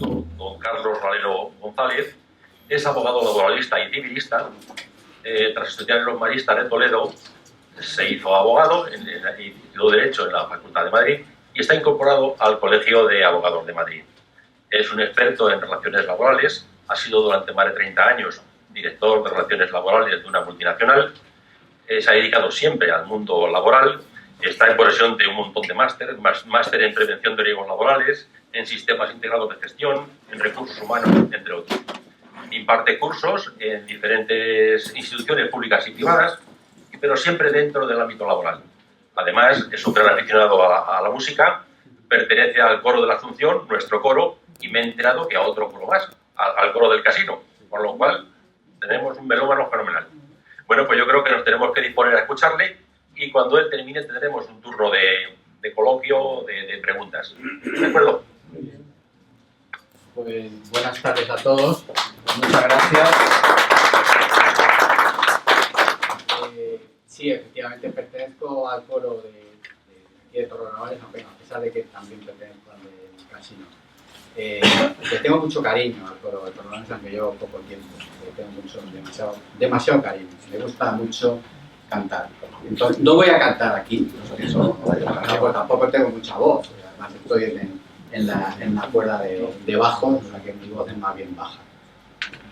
amigo don Carlos Valero González es abogado laboralista y civilista. Tras estudiar en los Maristas de Toledo, se hizo abogado y estudió Derecho en la Facultad de Madrid y está incorporado al Colegio de Abogados de Madrid. Es un experto en relaciones laborales, ha sido durante más de 30 años director de relaciones laborales de una multinacional, se ha dedicado siempre al mundo laboral, está en posesión de un montón de másteres, máster en prevención de riesgos laborales, en sistemas integrados de gestión, en recursos humanos, entre otros. Imparte cursos en diferentes instituciones públicas y privadas, pero siempre dentro del ámbito laboral. Además, es un gran aficionado a la música, pertenece al coro de la Asunción, nuestro coro, y me he enterado que a otro coro más, al coro del Casino, por lo cual tenemos un melómano fenomenal. Bueno, pues yo creo que nos tenemos que disponer a escucharle y cuando él termine tendremos un turno de coloquio, de preguntas. ¿De acuerdo? Pues buenas tardes a todos. Muchas gracias. Sí, efectivamente pertenezco al coro de Torrenavales, a pesar de que también pertenezco al del Casino. Le tengo mucho cariño al coro de Torrenavales, aunque llevo poco tiempo. Le tengo demasiado cariño. Me gusta mucho cantar. Entonces, no voy a cantar aquí, tampoco tengo mucha voz. Además estoy en la cuerda de bajo, o sea que mi voz es más bien baja.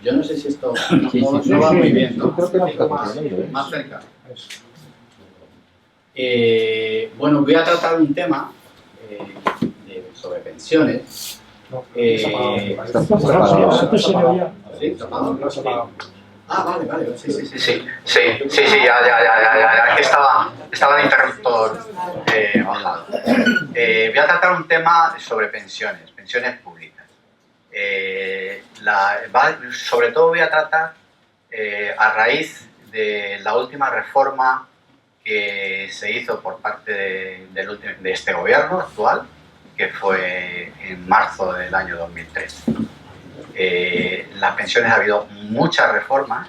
Yo no sé si esto no va muy bien, ¿no? Creo que más cerca. Bueno, voy a tratar un tema sobre pensiones. Ah, vale, sí, ya, que estaba el interruptor bajado. Voy a tratar un tema sobre pensiones públicas. Sobre todo voy a tratar a raíz de la última reforma que se hizo por parte de este gobierno actual, que fue en marzo del año 2003. Las pensiones ha habido muchas reformas.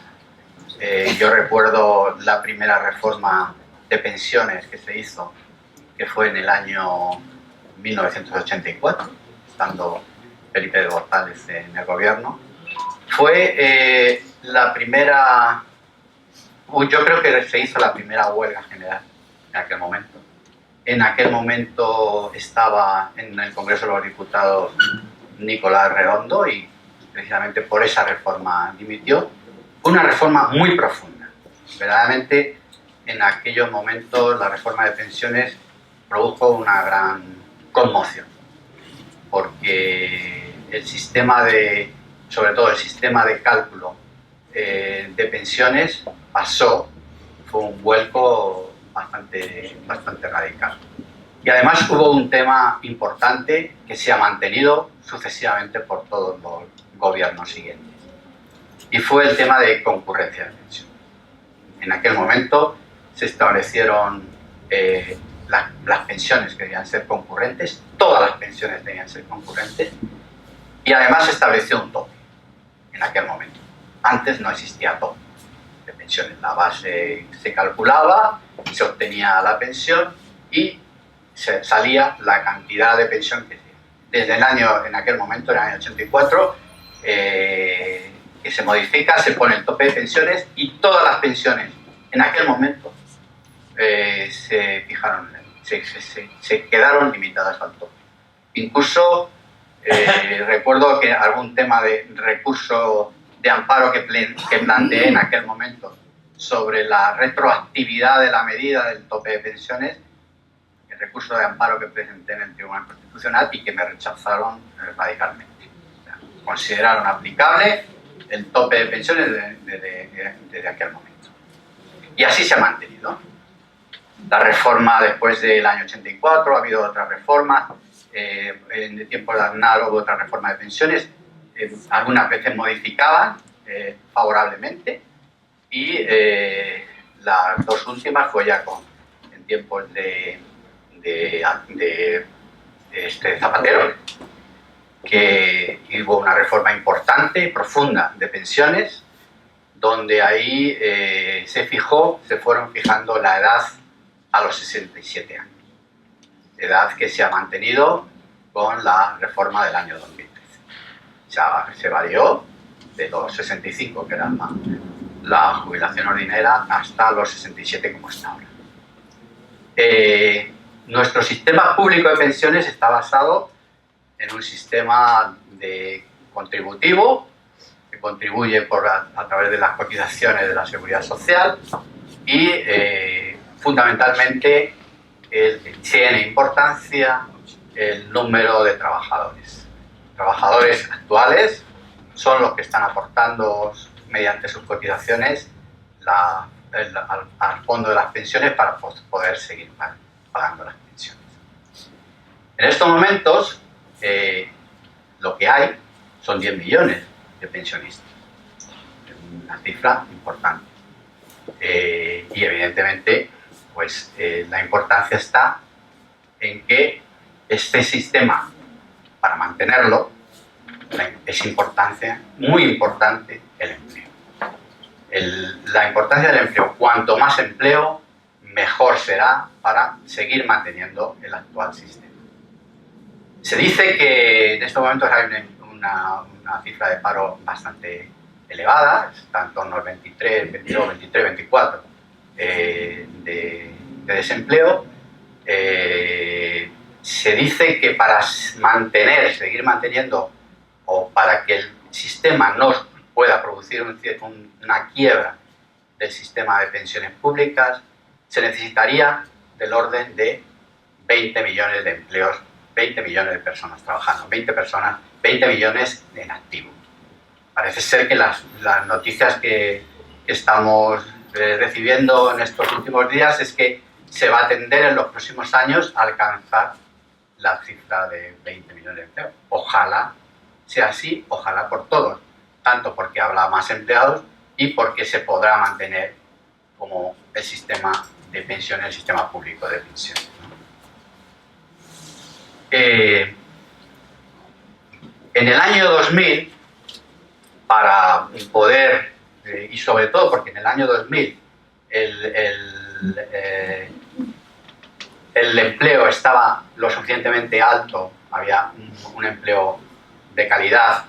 Yo recuerdo la primera reforma de pensiones que se hizo, que fue en el año 1984, estando Felipe de González en el gobierno. Fue la primera, yo creo que se hizo la primera huelga general en aquel momento. En aquel momento estaba en el Congreso de los Diputados Nicolás Redondo y precisamente por esa reforma dimitió. Una reforma muy profunda. Verdaderamente, en aquellos momentos la reforma de pensiones produjo una gran conmoción, porque el sistema sobre todo el sistema de cálculo de pensiones fue un vuelco bastante radical. Y además hubo un tema importante que se ha mantenido sucesivamente por todos los gobiernos siguientes. Y fue el tema de concurrencia de pensiones. En aquel momento se establecieron las pensiones que debían ser concurrentes, todas las pensiones debían ser concurrentes, y además se estableció un tope en aquel momento. Antes no existía tope de pensiones. La base se calculaba, se obtenía la pensión y salía la cantidad de pensión que desde en aquel momento, en el año 84, que se modifica, se pone el tope de pensiones y todas las pensiones en aquel momento se fijaron, se quedaron limitadas al tope. Incluso recuerdo que algún tema de recurso de amparo que planteé en aquel momento sobre la retroactividad de la medida del tope de pensiones, el recurso de amparo que presenté en el Tribunal Constitucional y que me rechazaron radicalmente. O sea, consideraron aplicable el tope de pensiones desde aquel momento. Y así se ha mantenido. La reforma después del año 84, ha habido otras reformas, en el tiempo de Aznar hubo otra reforma de pensiones, algunas veces modificaban favorablemente y las dos últimas fue ya en tiempos de Zapatero, que hubo una reforma importante y profunda de pensiones, donde ahí se fueron fijando la edad a los 67 años, edad que se ha mantenido con la reforma del año 2013. se varió de los 65, que era la jubilación ordinaria, hasta los 67, como está ahora. Nuestro sistema público de pensiones está basado en un sistema contributivo, que contribuye a través de las cotizaciones de la Seguridad Social y fundamentalmente tiene importancia el número de trabajadores. Trabajadores actuales son los que están aportando mediante sus cotizaciones al fondo de las pensiones para poder seguir pagando las pensiones. En estos momentos lo que hay son 10 millones de pensionistas, una cifra importante, y evidentemente pues la importancia está en que este sistema, para mantenerlo, es muy importante el empleo. La importancia del empleo, cuanto más empleo, mejor será para seguir manteniendo el actual sistema. Se dice que en estos momentos hay una cifra de paro bastante elevada, está en torno al 23, 22, 23, 24 de desempleo. Se dice que para seguir manteniendo, o para que el sistema no pueda producir una quiebra del sistema de pensiones públicas, se necesitaría del orden de 20 millones de empleos, 20 millones de personas trabajando, 20 millones en activo. Parece ser que las noticias que estamos recibiendo en estos últimos días es que se va a tender en los próximos años a alcanzar la cifra de 20 millones de empleos. Ojalá sea así, ojalá por todos, tanto porque habrá más empleados y porque se podrá mantener como el sistema de pensiones, el sistema público de pensiones, ¿no? En el año 2000, para poder, y sobre todo porque en el año 2000 el empleo estaba lo suficientemente alto, había un empleo de calidad,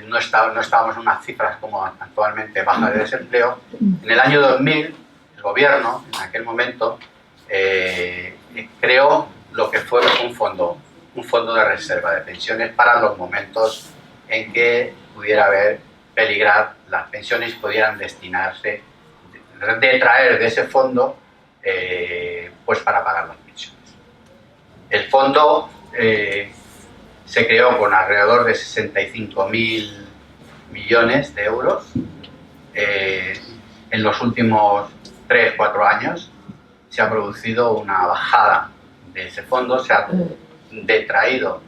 no estábamos en unas cifras como actualmente bajas de desempleo. En el año 2000, el gobierno, en aquel momento, creó lo que fue un fondo de reserva de pensiones para los momentos en que pudiera peligrar las pensiones, pudieran destinarse, detraer de ese fondo pues para pagar las pensiones. El fondo se creó con alrededor de 65.000 millones de euros. En los últimos 3-4 años se ha producido una bajada de ese fondo, se ha detraído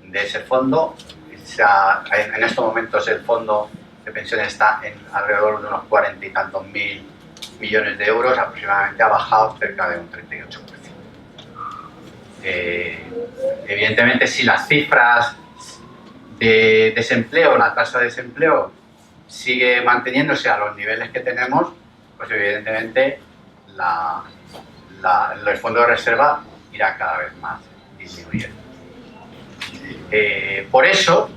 de ese fondo. En estos momentos el fondo de pensiones está en alrededor de unos 40 y tantos mil millones de euros, aproximadamente ha bajado cerca de un 38%. Evidentemente, si las cifras de desempleo, la tasa de desempleo sigue manteniéndose a los niveles que tenemos, pues evidentemente el fondo de reserva irá cada vez más disminuyendo. Por eso,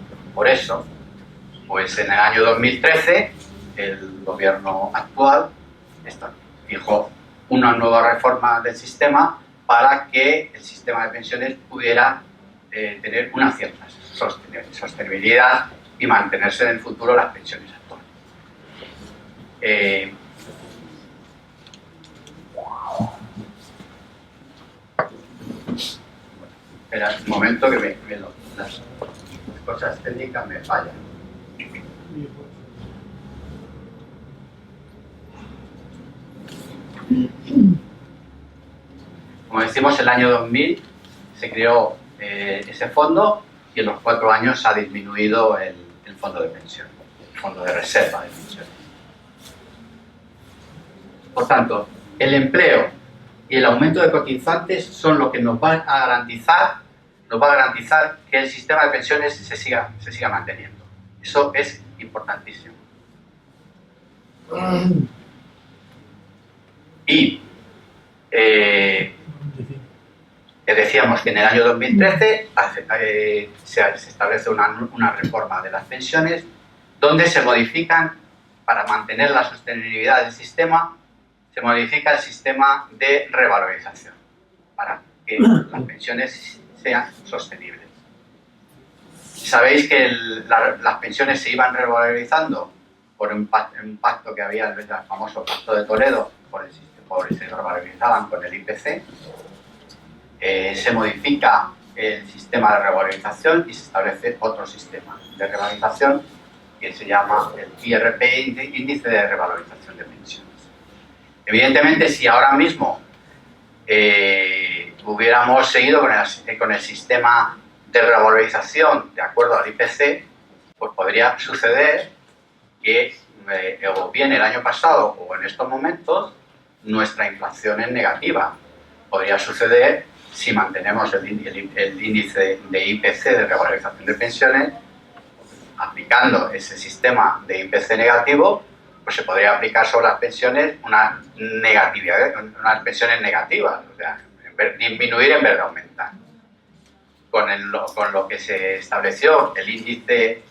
pues en el año 2013 el gobierno actual fijó una nueva reforma del sistema para que el sistema de pensiones pudiera tener una cierta sostenibilidad y mantenerse en el futuro las pensiones actuales. Espera un momento que las cosas técnicas me fallan. Como decimos, el año 2000 se creó ese fondo y en los 4 años ha disminuido el fondo de pensión, el fondo de reserva de pensiones. Por tanto, el empleo y el aumento de cotizantes son lo que nos va a garantizar que el sistema de pensiones se siga manteniendo. Eso es importantísimo. Y Decíamos que en el año 2013 se establece una reforma de las pensiones donde se modifican, para mantener la sostenibilidad del sistema, se modifica el sistema de revalorización para que las pensiones sean sostenibles. Sabéis que las pensiones se iban revalorizando por un pacto que había, el famoso Pacto de Toledo, se revalorizaban con el IPC. Se modifica el sistema de revalorización y se establece otro sistema de revalorización que se llama el IRP, Índice de Revalorización de Pensiones. Evidentemente, si ahora mismo hubiéramos seguido con el sistema de revalorización de acuerdo al IPC, pues podría suceder que o bien el año pasado o en estos momentos nuestra inflación es negativa. Podría suceder si mantenemos el índice de IPC de revalorización de pensiones, aplicando ese sistema de IPC negativo, pues se podría aplicar sobre las pensiones unas pensiones negativas, o sea, disminuir en vez de aumentar. Con lo que se estableció el índice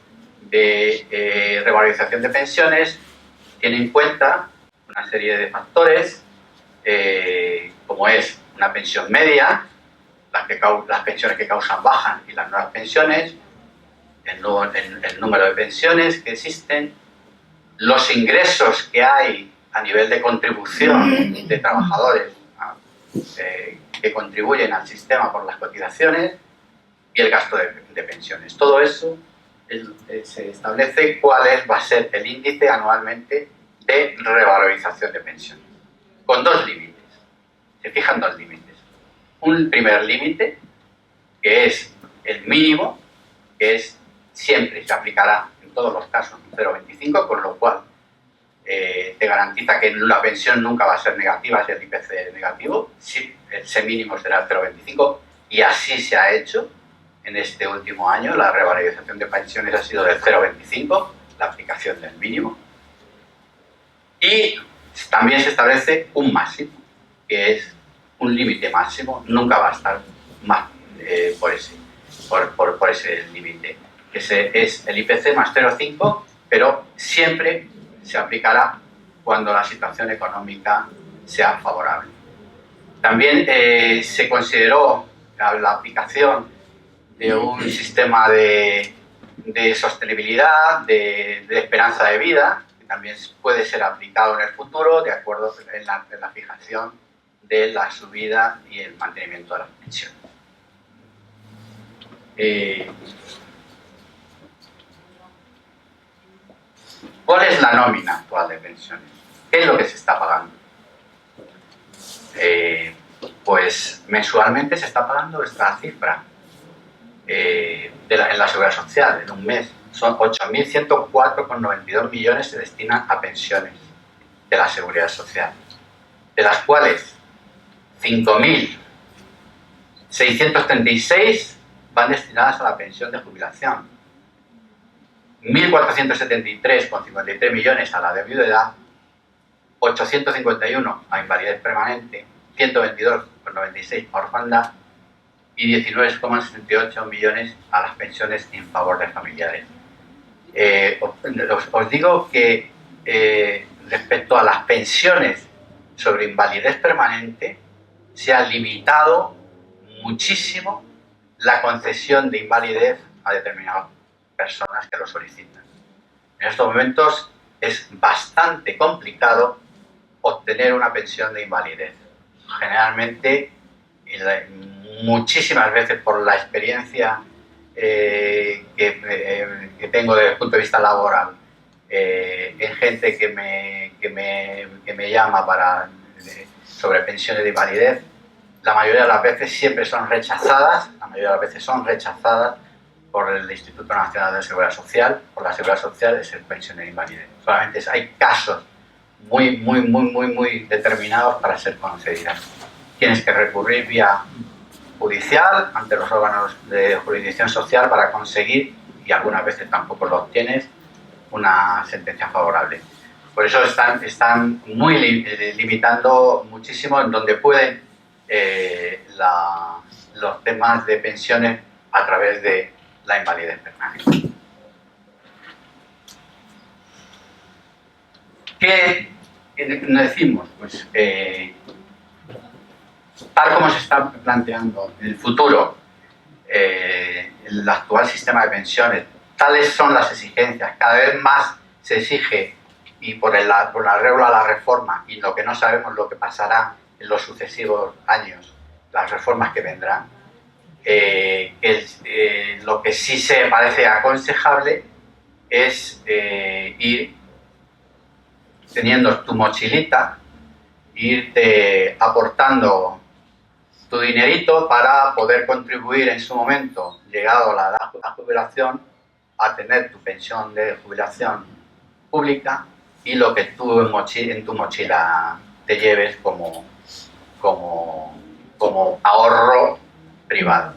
de revalorización de pensiones, tiene en cuenta una serie de factores, como es una pensión media, las pensiones que causan bajas y las nuevas pensiones, el número de pensiones que existen, los ingresos que hay a nivel de contribución de trabajadores que contribuyen al sistema por las cotizaciones y el gasto de pensiones. Todo eso se establece cuál va a ser el índice anualmente de revalorización de pensiones, con dos límites. Se fijan dos límites. Un primer límite, que es el mínimo, que es siempre se aplicará en todos los casos un 0,25, con lo cual te garantiza que la pensión nunca va a ser negativa si el IPC es negativo, si ese mínimo será el 0,25, y así se ha hecho en este último año. La revalorización de pensiones ha sido del 0,25, la aplicación del mínimo, y también se establece un máximo, que es un límite máximo, nunca va a estar más por ese límite, que es el IPC más 0,5, pero siempre se aplicará cuando la situación económica sea favorable. También se consideró la aplicación de un sistema de sostenibilidad, de esperanza de vida, que también puede ser aplicado en el futuro de acuerdo en la fijación de la subida y el mantenimiento de las pensiones. ¿Cuál es la nómina actual de pensiones? ¿Qué es lo que se está pagando? Pues mensualmente se está pagando esta cifra en la Seguridad Social. En un mes son 8.104,92 millones se destinan a pensiones de la Seguridad Social, de las cuales 5.636 van destinadas a la pensión de jubilación, 1.473,53 millones a la de viudedad, 851 a invalidez permanente, 122,96 a orfandad y 19,68 millones a las pensiones en favor de familiares. Os digo que respecto a las pensiones sobre invalidez permanente, se ha limitado muchísimo la concesión de invalidez a determinadas personas que lo solicitan. En estos momentos es bastante complicado obtener una pensión de invalidez. Generalmente, muchísimas veces por la experiencia que tengo desde el punto de vista laboral, en gente que me llama sobre pensiones de invalidez, la mayoría de las veces siempre son rechazadas, por el Instituto Nacional de Seguridad Social, por la Seguridad Social, de ser pensiones de invalidez. Solamente hay casos muy determinados para ser concedidas. Tienes que recurrir vía judicial ante los órganos de jurisdicción social para conseguir, y algunas veces tampoco lo obtienes, una sentencia favorable. Por eso están muy limitando muchísimo en donde pueden la los temas de pensiones a través de la invalidez permanente. ¿Qué nos decimos? Pues tal como se está planteando el futuro, el actual sistema de pensiones, tales son las exigencias, cada vez más se exige, y por la regla de la reforma, y lo que no sabemos lo que pasará en los sucesivos años, las reformas que vendrán, lo que sí se parece aconsejable es ir teniendo tu mochilita, irte aportando tu dinerito para poder contribuir en su momento, llegado a la edad de jubilación, a tener tu pensión de jubilación pública y lo que tú en tu mochila te lleves como ahorro privado.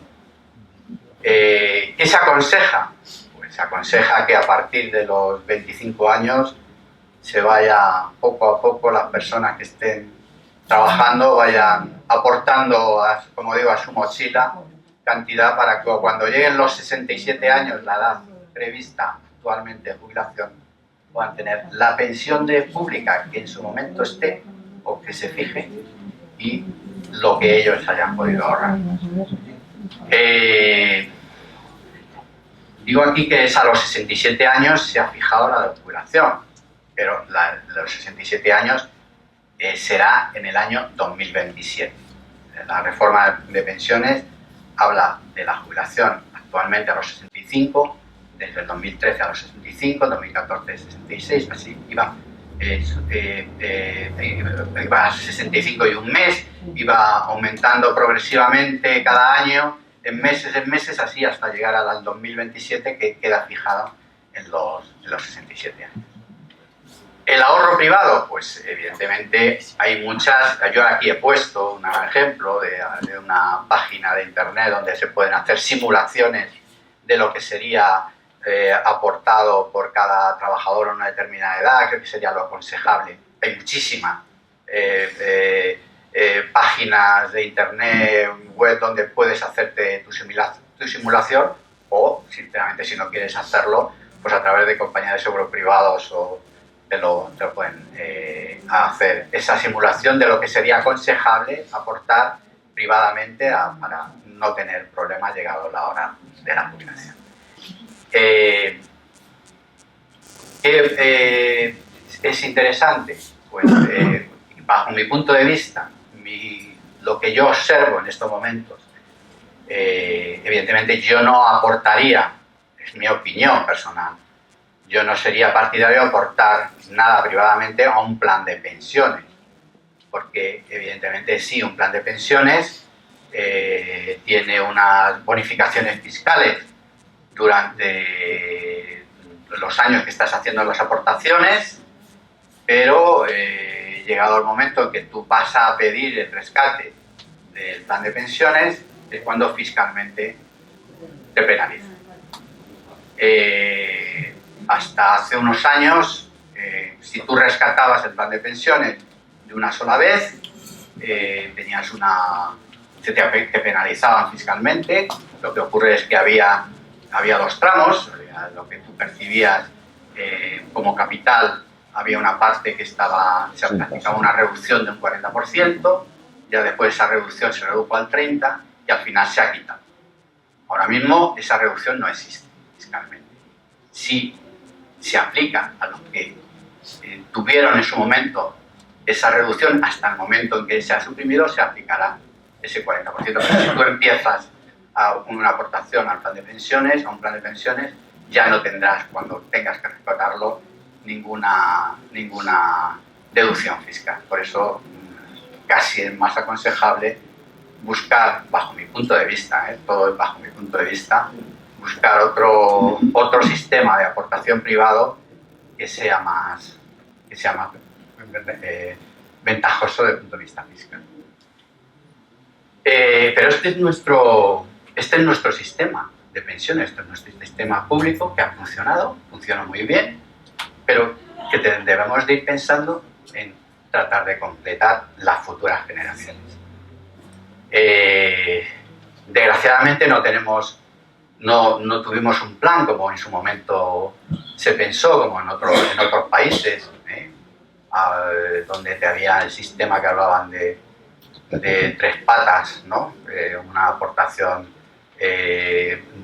¿Qué se aconseja? Pues se aconseja que a partir de los 25 años se vaya poco a poco, las personas que estén trabajando vayan aportando, como digo, a su mochila cantidad para que cuando lleguen los 67 años, la edad prevista actualmente de jubilación, puedan tener la pensión de pública que en su momento esté o que se fije y lo que ellos hayan podido ahorrar. Digo aquí que es a los 67 años se ha fijado la de jubilación, pero los 67 años será en el año 2027. La reforma de pensiones habla de la jubilación actualmente a los 65, desde el 2013 a los 65, 2014 66, así iba a 65 y un mes, iba aumentando progresivamente cada año, en meses, así hasta llegar al 2027 que queda fijado en los 67 años. El ahorro privado, pues evidentemente hay muchas. Yo aquí he puesto un ejemplo de una página de internet donde se pueden hacer simulaciones de lo que sería aportado por cada trabajador a una determinada edad, creo que sería lo aconsejable. Hay muchísimas páginas de internet, web, donde puedes hacerte tu simulación o, sinceramente, si no quieres hacerlo, pues a través de compañías de seguro privados o te lo pueden hacer esa simulación de lo que sería aconsejable aportar privadamente para no tener problemas llegado la hora de la jubilación. ¿Es interesante? Pues bajo mi punto de vista, lo que yo observo en estos momentos, evidentemente yo no aportaría, es mi opinión personal, yo no sería partidario de aportar nada privadamente a un plan de pensiones, porque evidentemente sí, un plan de pensiones tiene unas bonificaciones fiscales durante los años que estás haciendo las aportaciones, pero llegado el momento en que tú vas a pedir el rescate del plan de pensiones, es cuando fiscalmente te penaliza. Hasta hace unos años, si tú rescatabas el plan de pensiones de una sola vez, te penalizaban fiscalmente. Lo que ocurre es que había dos tramos, lo que tú percibías como capital, había una parte que se practicaba una reducción de un 40%, ya después esa reducción se redujo al 30% y al final se ha quitado. Ahora mismo esa reducción no existe fiscalmente. Si se aplica a los que tuvieron en su momento esa reducción, hasta el momento en que se ha suprimido, se aplicará ese 40%. Pero si tú empiezas a una aportación al plan de pensiones, a un plan de pensiones, ya no tendrás, cuando tengas que rescatarlo, ninguna deducción fiscal. Por eso casi es más aconsejable buscar, bajo mi punto de vista, todo es bajo mi punto de vista, buscar otro sistema de aportación privado que sea más ventajoso desde el punto de vista fiscal. Pero este es nuestro sistema de pensiones, este es nuestro sistema público que ha funcionado, funciona muy bien, pero que debemos de ir pensando en tratar de completar las futuras generaciones. Desgraciadamente no tuvimos un plan como en su momento se pensó, como en otros países, donde te había el sistema que hablaban de 3 patas, ¿no? Una aportación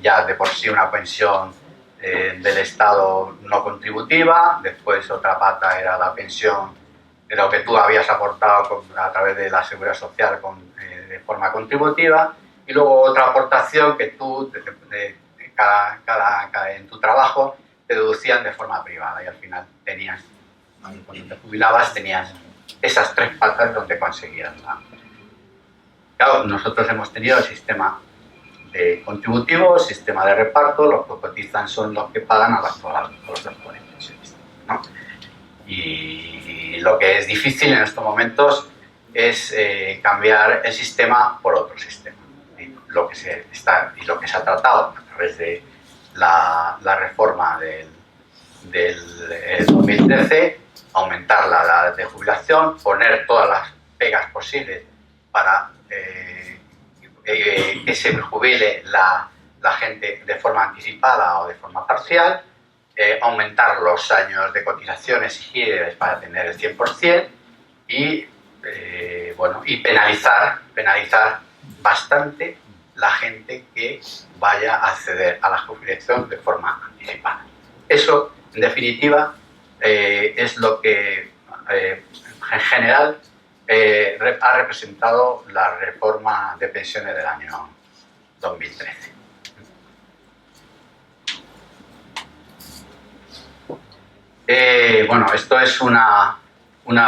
ya de por sí, una pensión del Estado no contributiva, después otra pata era la pensión de lo que tú habías aportado a través de la Seguridad Social de forma contributiva, y luego otra aportación que tú, en tu trabajo, te deducían de forma privada, y al final tenías, cuando te jubilabas, tenías esas 3 patas donde conseguías la... Claro, nosotros hemos tenido el sistema de contributivo, sistema de reparto, los que cotizan son los que pagan a los actuales pensionistas, ¿no? Y lo que es difícil en estos momentos es cambiar el sistema por otro sistema. Y lo que se ha tratado a través de la reforma del 2013, aumentar la edad de jubilación, poner todas las pegas posibles para que se jubile la gente de forma anticipada o de forma parcial, aumentar los años de cotización exigibles para tener el 100% y penalizar bastante la gente que vaya a acceder a la jubilación de forma anticipada. Eso, en definitiva, es lo que en general ha representado la reforma de pensiones del año 2013. Esto es una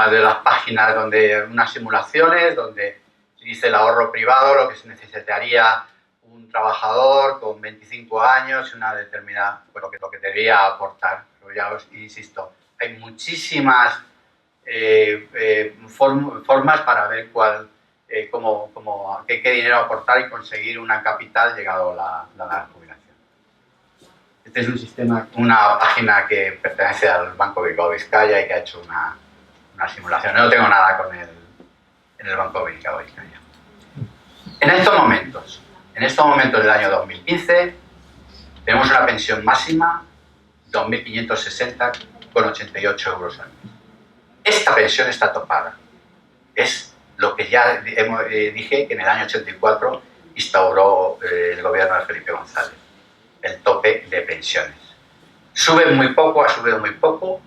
de las páginas donde unas simulaciones donde se dice el ahorro privado, lo que se necesitaría un trabajador con 25 años y una determinada, lo que debería aportar. Pero ya os insisto, hay muchísimas formas para ver qué dinero aportar y conseguir una capital llegado a la jubilación. Este es un sistema, una página que pertenece al Banco Bilbao Vizcaya y que ha hecho una simulación. No tengo nada en el Banco Bilbao Vizcaya. En estos momentos del año 2015, tenemos una pensión máxima de 2.560,88 euros al mes. Esta pensión está topada. Es lo que ya dije que en el año 84 instauró el gobierno de Felipe González, el tope de pensiones. Sube muy poco, ha subido muy poco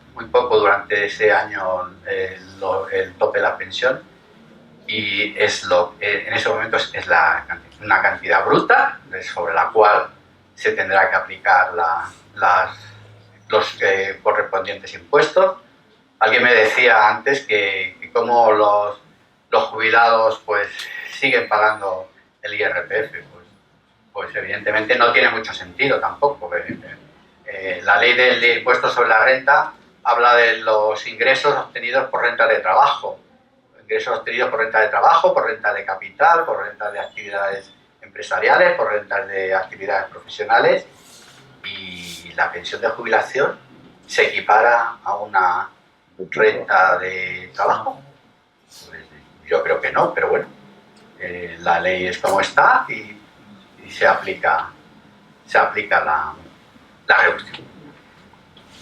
durante ese año el tope de la pensión, y en ese momento es una cantidad bruta sobre la cual se tendrá que aplicar los correspondientes impuestos. Alguien me decía antes que como los jubilados pues siguen pagando el IRPF, pues evidentemente no tiene mucho sentido tampoco. La ley del impuesto sobre la renta habla de los ingresos obtenidos por renta de trabajo, por renta de capital, por renta de actividades empresariales, por rentas de actividades profesionales, y la pensión de jubilación se equipara a una renta de trabajo. Pues yo creo que no, pero bueno, la ley es como está y se aplica la reducción.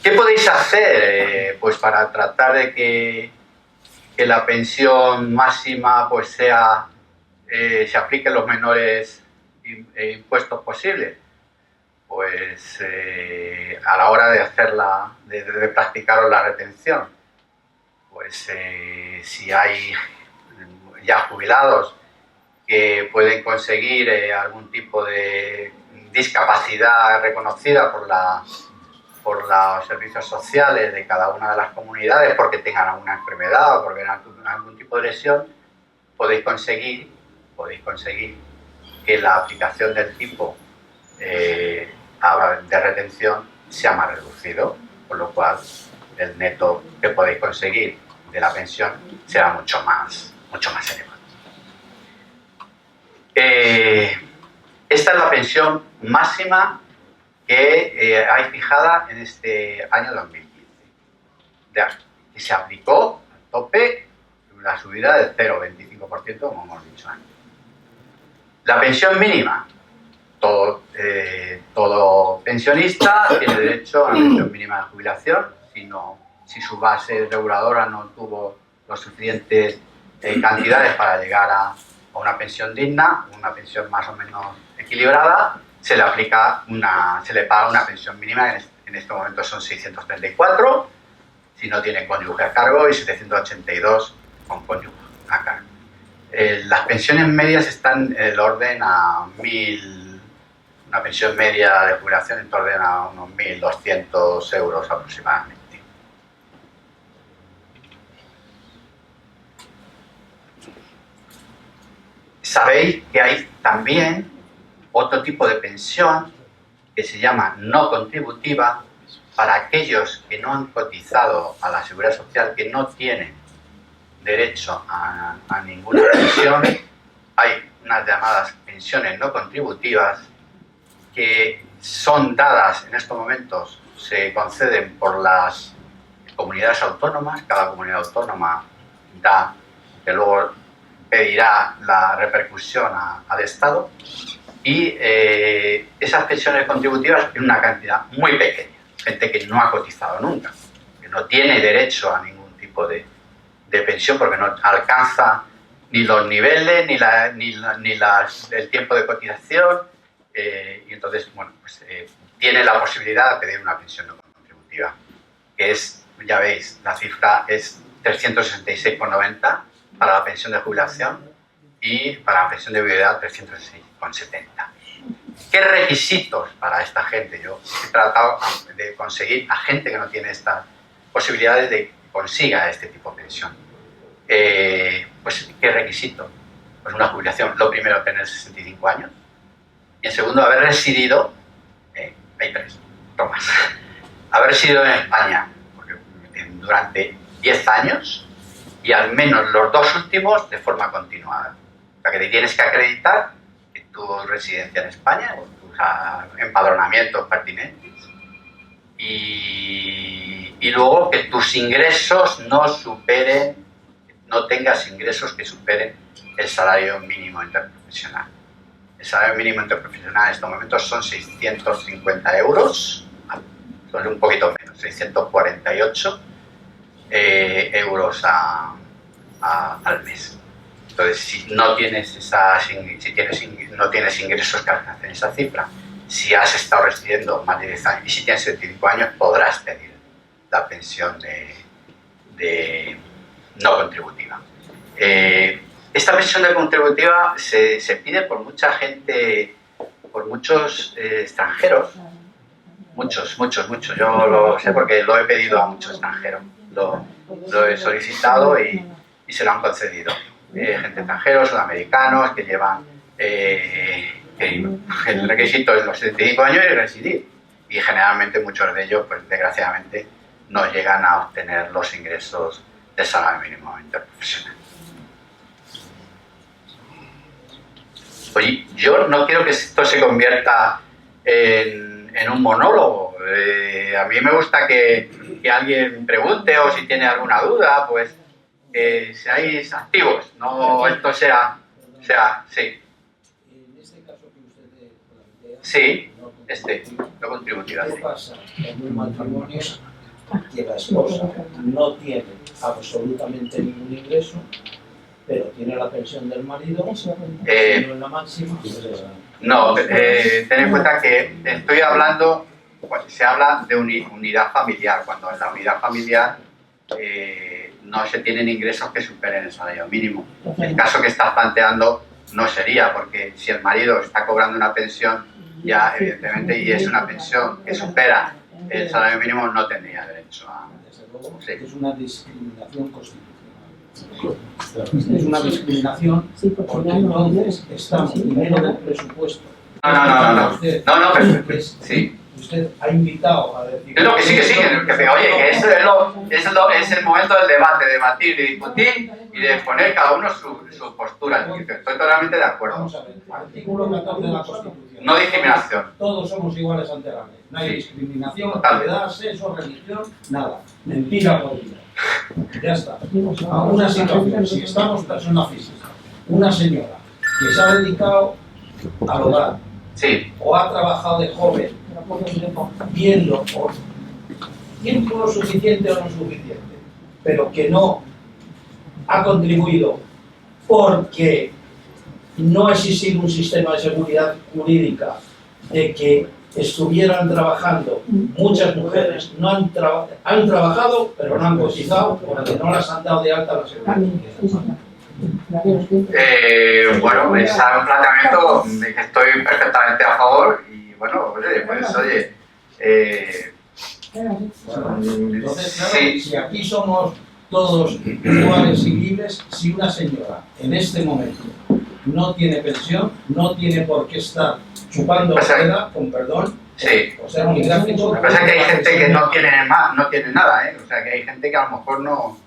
¿Qué podéis hacer pues para tratar de que la pensión máxima pues se aplique los menores impuestos posibles? Pues a la hora de hacerla, de practicar la retención, pues si hay ya jubilados que pueden conseguir algún tipo de discapacidad reconocida por los servicios sociales de cada una de las comunidades, porque tengan alguna enfermedad o porque tengan algún tipo de lesión, podéis conseguir que la aplicación del tipo de retención sea más reducido, con lo cual el neto que podéis conseguir de la pensión será mucho más elevado. Esta es la pensión máxima que hay fijada en este año 2015. Y se aplicó al tope la subida del 0,25%, como hemos dicho antes. La pensión mínima. Todo pensionista tiene derecho a la pensión mínima de jubilación si su base reguladora no tuvo los suficientes cantidades para llegar a una pensión digna, una pensión más o menos equilibrada, se le paga una pensión mínima, en este momento son 634, si no tiene cónyuge a cargo, y 782 con cónyuge a cargo. Las pensiones medias están en el orden a 1.000, una pensión media de jubilación en orden a unos 1.200 euros aproximadamente. Sabéis que hay también otro tipo de pensión que se llama no contributiva para aquellos que no han cotizado a la Seguridad Social, que no tienen derecho a ninguna pensión. Hay unas llamadas pensiones no contributivas que son dadas en estos momentos, se conceden por las comunidades autónomas. Cada comunidad autónoma da, que luego pedirá la repercusión al Estado, y esas pensiones contributivas en una cantidad muy pequeña, gente que no ha cotizado nunca, que no tiene derecho a ningún tipo de pensión porque no alcanza ni los niveles ni el tiempo de cotización, y entonces, bueno, pues tiene la posibilidad de pedir una pensión no contributiva, que es, ya veis, la cifra es 366,90 para la pensión de jubilación y para la pensión de viudedad 366,70. ¿Qué requisitos para esta gente? Yo he tratado de conseguir a gente que no tiene estas posibilidades de que consiga este tipo de pensión. Pues, ¿qué requisito? Pues una jubilación. Lo primero, tener 65 años. Y en segundo, haber residido, hay tres, tomas. Haber residido en España durante 10 años y al menos los 2 últimos de forma continuada. O sea, que te tienes que acreditar que tu residencia en España, o tus empadronamientos pertinentes, y luego que tus ingresos no tengas ingresos que superen el salario mínimo interprofesional. El salario mínimo interprofesional en estos momentos son 650 euros, son un poquito menos, 648 euros al mes. Entonces, si no tienes no tienes ingresos que alcancen esa cifra, si has estado residiendo más de 10 años y si tienes 75 años, podrás pedir la pensión de no contributiva. Esta pensión no contributiva se pide por mucha gente, por muchos extranjeros, muchos. Yo lo sé porque lo he pedido a muchos extranjeros. Lo he solicitado y se lo han concedido. Gente extranjeros, sudamericanos, que llevan el requisito es los 75 años y residir. Y generalmente muchos de ellos, pues desgraciadamente, no llegan a obtener los ingresos del salario mínimo interprofesional. Oye, yo no quiero que esto se convierta en un monólogo. A mí me gusta que alguien pregunte, o si tiene alguna duda, pues seáis activos, no esto sea sí. En este caso que usted plantea, sí, no contributiva. ¿Qué pasa en un matrimonio que la esposa no tiene absolutamente ningún ingreso, pero tiene la pensión del marido, en la máxima? No, ten en cuenta que estoy hablando, se habla de unidad familiar, cuando en la unidad familiar no se tienen ingresos que superen el salario mínimo. El caso que estás planteando no sería, porque si el marido está cobrando una pensión, ya evidentemente, y es una pensión que supera el salario mínimo, no tendría derecho a... Desde luego, Sí. es una discriminación constitucional. Es una discriminación porque entonces está dinero del presupuesto. No, pero sí. Usted ha invitado a decir... No, que sí, oye, que eso es el momento del debate, de debatir, de discutir y de exponer cada uno su postura. Estoy totalmente de acuerdo. Vamos a ver, artículo 14 de la Constitución. No discriminación. Todos somos iguales ante la ley. No hay Sí. discriminación, Total. edad, sexo, religión, nada. Mentira por vida. Ya está. A una situación, si estamos persona física, una señora que se ha dedicado al hogar, Sí, o ha trabajado de joven, viendo por tiempo suficiente o no suficiente, pero que no ha contribuido porque no ha existido un sistema de seguridad jurídica de que estuvieran trabajando muchas mujeres, no han, han trabajado pero no han cotizado porque no las han dado de alta a la seguridad social. bueno, es un planteamiento de que estoy perfectamente a favor y bueno, pues oye, Entonces, claro, sí. si aquí somos todos iguales y libres, si una señora en este momento no tiene pensión, no tiene por qué estar chupando seda, con perdón, Sí. o sea, muy gráfico. Lo que pasa es que hay gente que no tiene nada, ¿eh? O sea, que hay gente que a lo mejor no,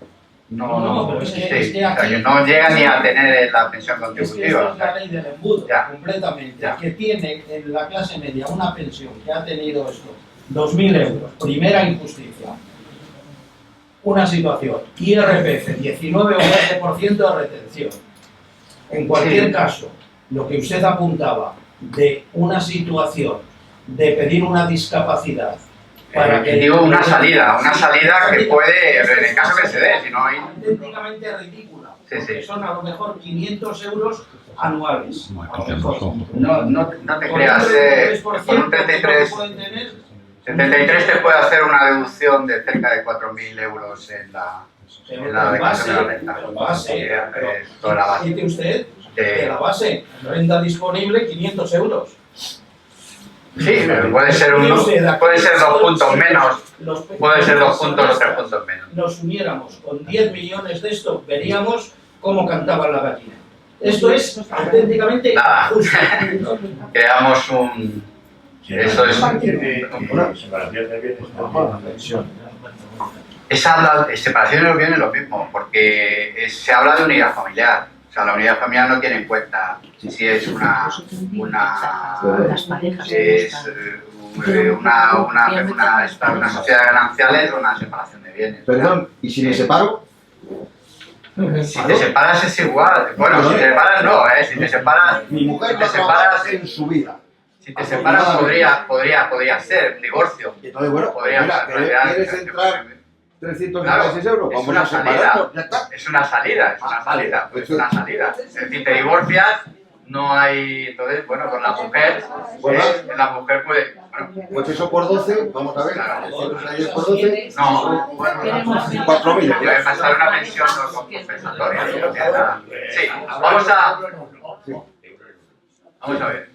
pero es que, sí, es que o sea, aquí, que no llega ni a tener la pensión es que contributiva. esta es la ley del embudo, Ya. completamente, Ya. que tiene en la clase media una pensión que ha tenido esto, 2.000 euros, primera injusticia, una situación, IRPF, 19 o 20% de retención. En cualquier Sí. caso, lo que usted apuntaba de una situación de pedir una discapacidad para que... Digo, una salida que puede, en el caso que se dé, si no hay... auténticamente ridícula, Sí, porque sí. son a lo mejor 500 euros anuales. A lo mejor. No te Con creas, un 33%, con un 33... pueden tener 73 te puede hacer una deducción de cerca de 4.000 euros en la declaración de la renta. pero base, Toda la base. dice usted que la base, renta disponible, 500 euros. Sí, pero puede ser 2 puntos menos, puede ser 2 puntos o 3 puntos menos. Nos uniéramos con 10 millones de esto, veríamos cómo cantaba la gallina. Esto es auténticamente Nada. justo. Creamos un... Eso es... Separación de los bienes es lo mismo, porque se habla de unidad familiar. O sea, la unidad familiar no tiene en cuenta si es una sociedad de gananciales o una separación de bienes. Perdón, ¿y si me separo? Si te separas es igual. Bueno, si te separas no, si te separas... Mi mujer si te no trabaja separas en su vida. Si te separas podría ser divorcio. Entonces, bueno, Podría mira, plantear- ¿quieres entrar 366 euros? es Vamos una a separarnos, salida. ya está. Es una salida. Es decir, te divorcias, no hay... Entonces, bueno, con la mujer, la mujer puede... Bueno, Pues eso por 12, vamos a ver. Claro. 366 por 12, no, bueno, 4.000. puede pasar una pensión no compensatoria. No tiene nada. Sí, vamos a ver.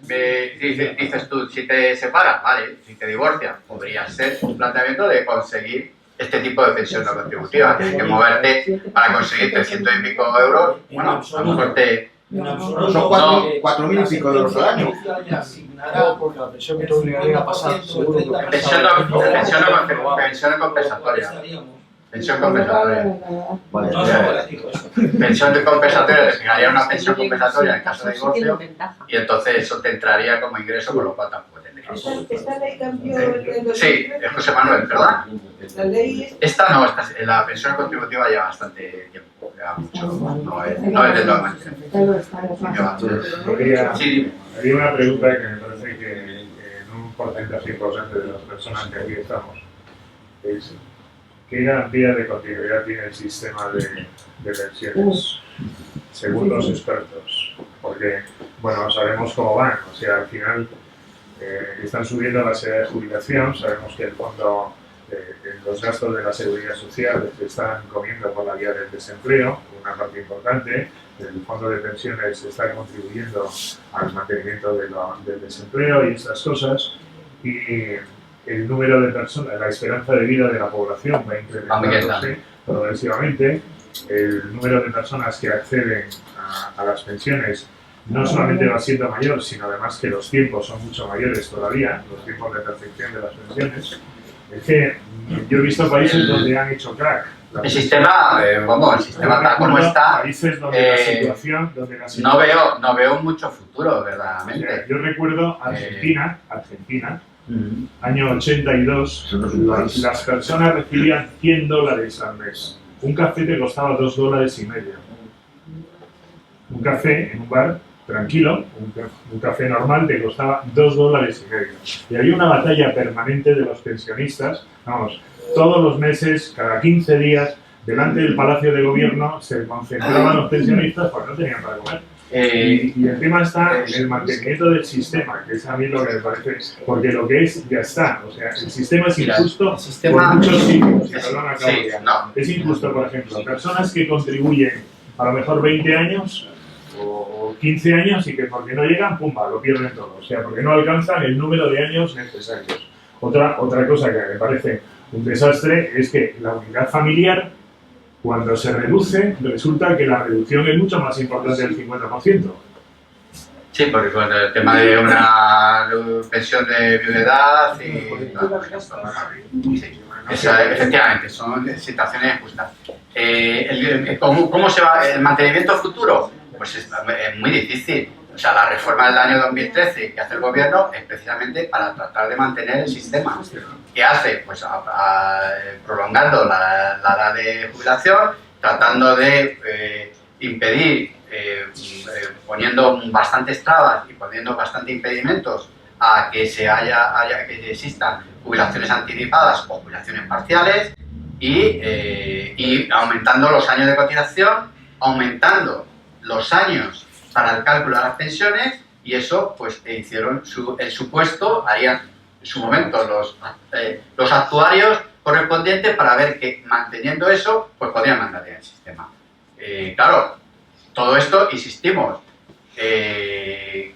Dices tú, si te separas, vale, si te divorcias, podría ser un planteamiento de conseguir este tipo de pensión no contributiva. Tienes que moverte para conseguir 300 y pico euros. Bueno, a lo mejor te... Son 4.000 y pico euros al año. Porque la pensión que te obligaría a pasar, seguro que Pensión compensatoria. Pensión compensatoria. Vale, No es operativo eso. Pensión compensatoria, designaría una pensión compensatoria en caso de divorcio y entonces eso te entraría como ingreso, con lo cual tampoco tendrías. ¿Esta ley cambió en Sí, es José Manuel, ¿verdad? La ley Esta no, la pensión contributiva lleva bastante tiempo, lleva mucho, no es de todas maneras. Sí, Había una pregunta que me parece que en un porcentaje importante de las personas que aquí estamos es ¿qué garantía de continuidad tiene el sistema de pensiones según los expertos? Porque, bueno, sabemos cómo van, o sea, al final están subiendo la edad de jubilación, sabemos que el fondo, los gastos de la seguridad social se están comiendo por la vía del desempleo, una parte importante. El fondo de pensiones está contribuyendo al mantenimiento del desempleo y estas cosas, y el número de personas, la esperanza de vida de la población va incrementándose progresivamente. El número de personas que acceden a las pensiones no solamente va siendo mayor, sino además que los tiempos son mucho mayores todavía, los tiempos de percepción de las pensiones. Es que yo he visto países donde han hecho crack. el sistema tal como está, Países donde la situación, no veo mucho futuro, O sea, verdaderamente. yo recuerdo Argentina, año 82, las personas recibían $100 al mes. Un café te costaba $2,50. Un café en un bar tranquilo, un café normal te costaba $2,50. Y había una batalla permanente de los pensionistas, vamos, todos los meses, cada 15 días, delante del Palacio de Gobierno se concentraban los pensionistas porque no tenían para comer. Y el tema está en el mantenimiento del sistema, que es a mí lo que me parece, porque lo que es ya está, o sea, el sistema es injusto por muchos sitios, es injusto, por ejemplo, personas que contribuyen a lo mejor 20 años o 15 años y que porque no llegan, pumba, lo pierden todo, o sea, porque no alcanzan el número de años necesarios. Otra cosa que me parece un desastre es que la unidad familiar, cuando se reduce, resulta que la reducción es mucho más importante del 50%. Sí, porque con el tema de una pensión de viudedad y... Sí, efectivamente, son situaciones justas. ¿Cómo se va el mantenimiento futuro? Pues es muy difícil. O sea, la reforma del año 2013 que hace el gobierno es precisamente para tratar de mantener el sistema. ¿Qué hace? Pues prolongando la edad de jubilación, tratando de impedir, poniendo bastantes trabas y poniendo bastantes impedimentos a que que existan jubilaciones anticipadas o jubilaciones parciales y aumentando los años de cotización, aumentando los años para el cálculo de las pensiones, y eso pues hicieron el supuesto, harían en su momento los actuarios correspondientes para ver que manteniendo eso pues podrían mantener el sistema. Claro, todo esto, insistimos,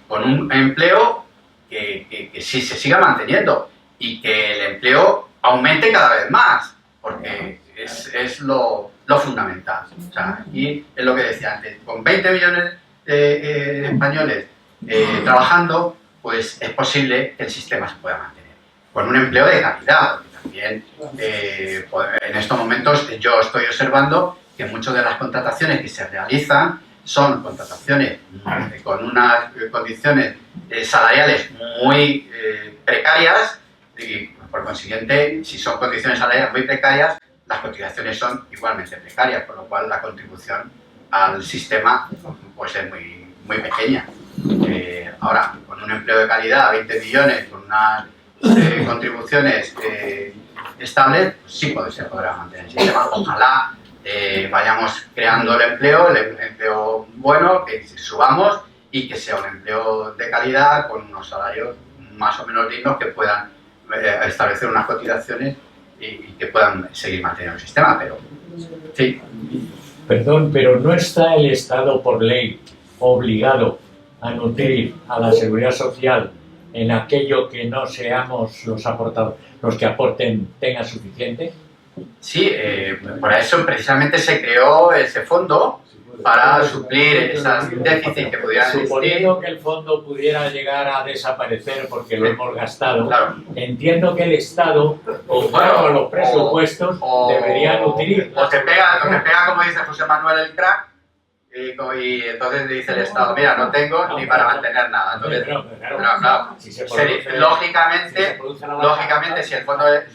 con un empleo que sí se siga manteniendo y que el empleo aumente cada vez más, porque es lo fundamental. O sea, aquí es lo que decía antes, con 20 millones de españoles trabajando, pues es posible que el sistema se pueda mantener con un empleo de calidad, porque también en estos momentos yo estoy observando que muchas de las contrataciones que se realizan son contrataciones con unas condiciones salariales muy precarias, y por consiguiente, si son condiciones salariales muy precarias, las cotizaciones son igualmente precarias, por lo cual la contribución al sistema pues es muy pequeña. Ahora, con un empleo de calidad, 20 millones, con unas contribuciones estables, pues sí se podrá mantener el sistema. Ojalá vayamos creando el empleo bueno, que subamos y que sea un empleo de calidad con unos salarios más o menos dignos que puedan establecer unas cotizaciones y que puedan seguir manteniendo el sistema, pero sí. Perdón, pero ¿no está el Estado por ley obligado a nutrir a la seguridad social en aquello que no seamos los que aporten tengan suficiente? Sí, por eso precisamente se creó ese fondo para suplir esos déficits que pudieran existir. Suponiendo que el fondo pudiera llegar a desaparecer porque lo hemos gastado, claro. Entiendo que el Estado, con los presupuestos, debería nutrir. O te pega, como dice José Manuel el crack, y entonces dice el Estado, mira, no tengo ni para mantener nada. Entonces, lógicamente, si el fondo de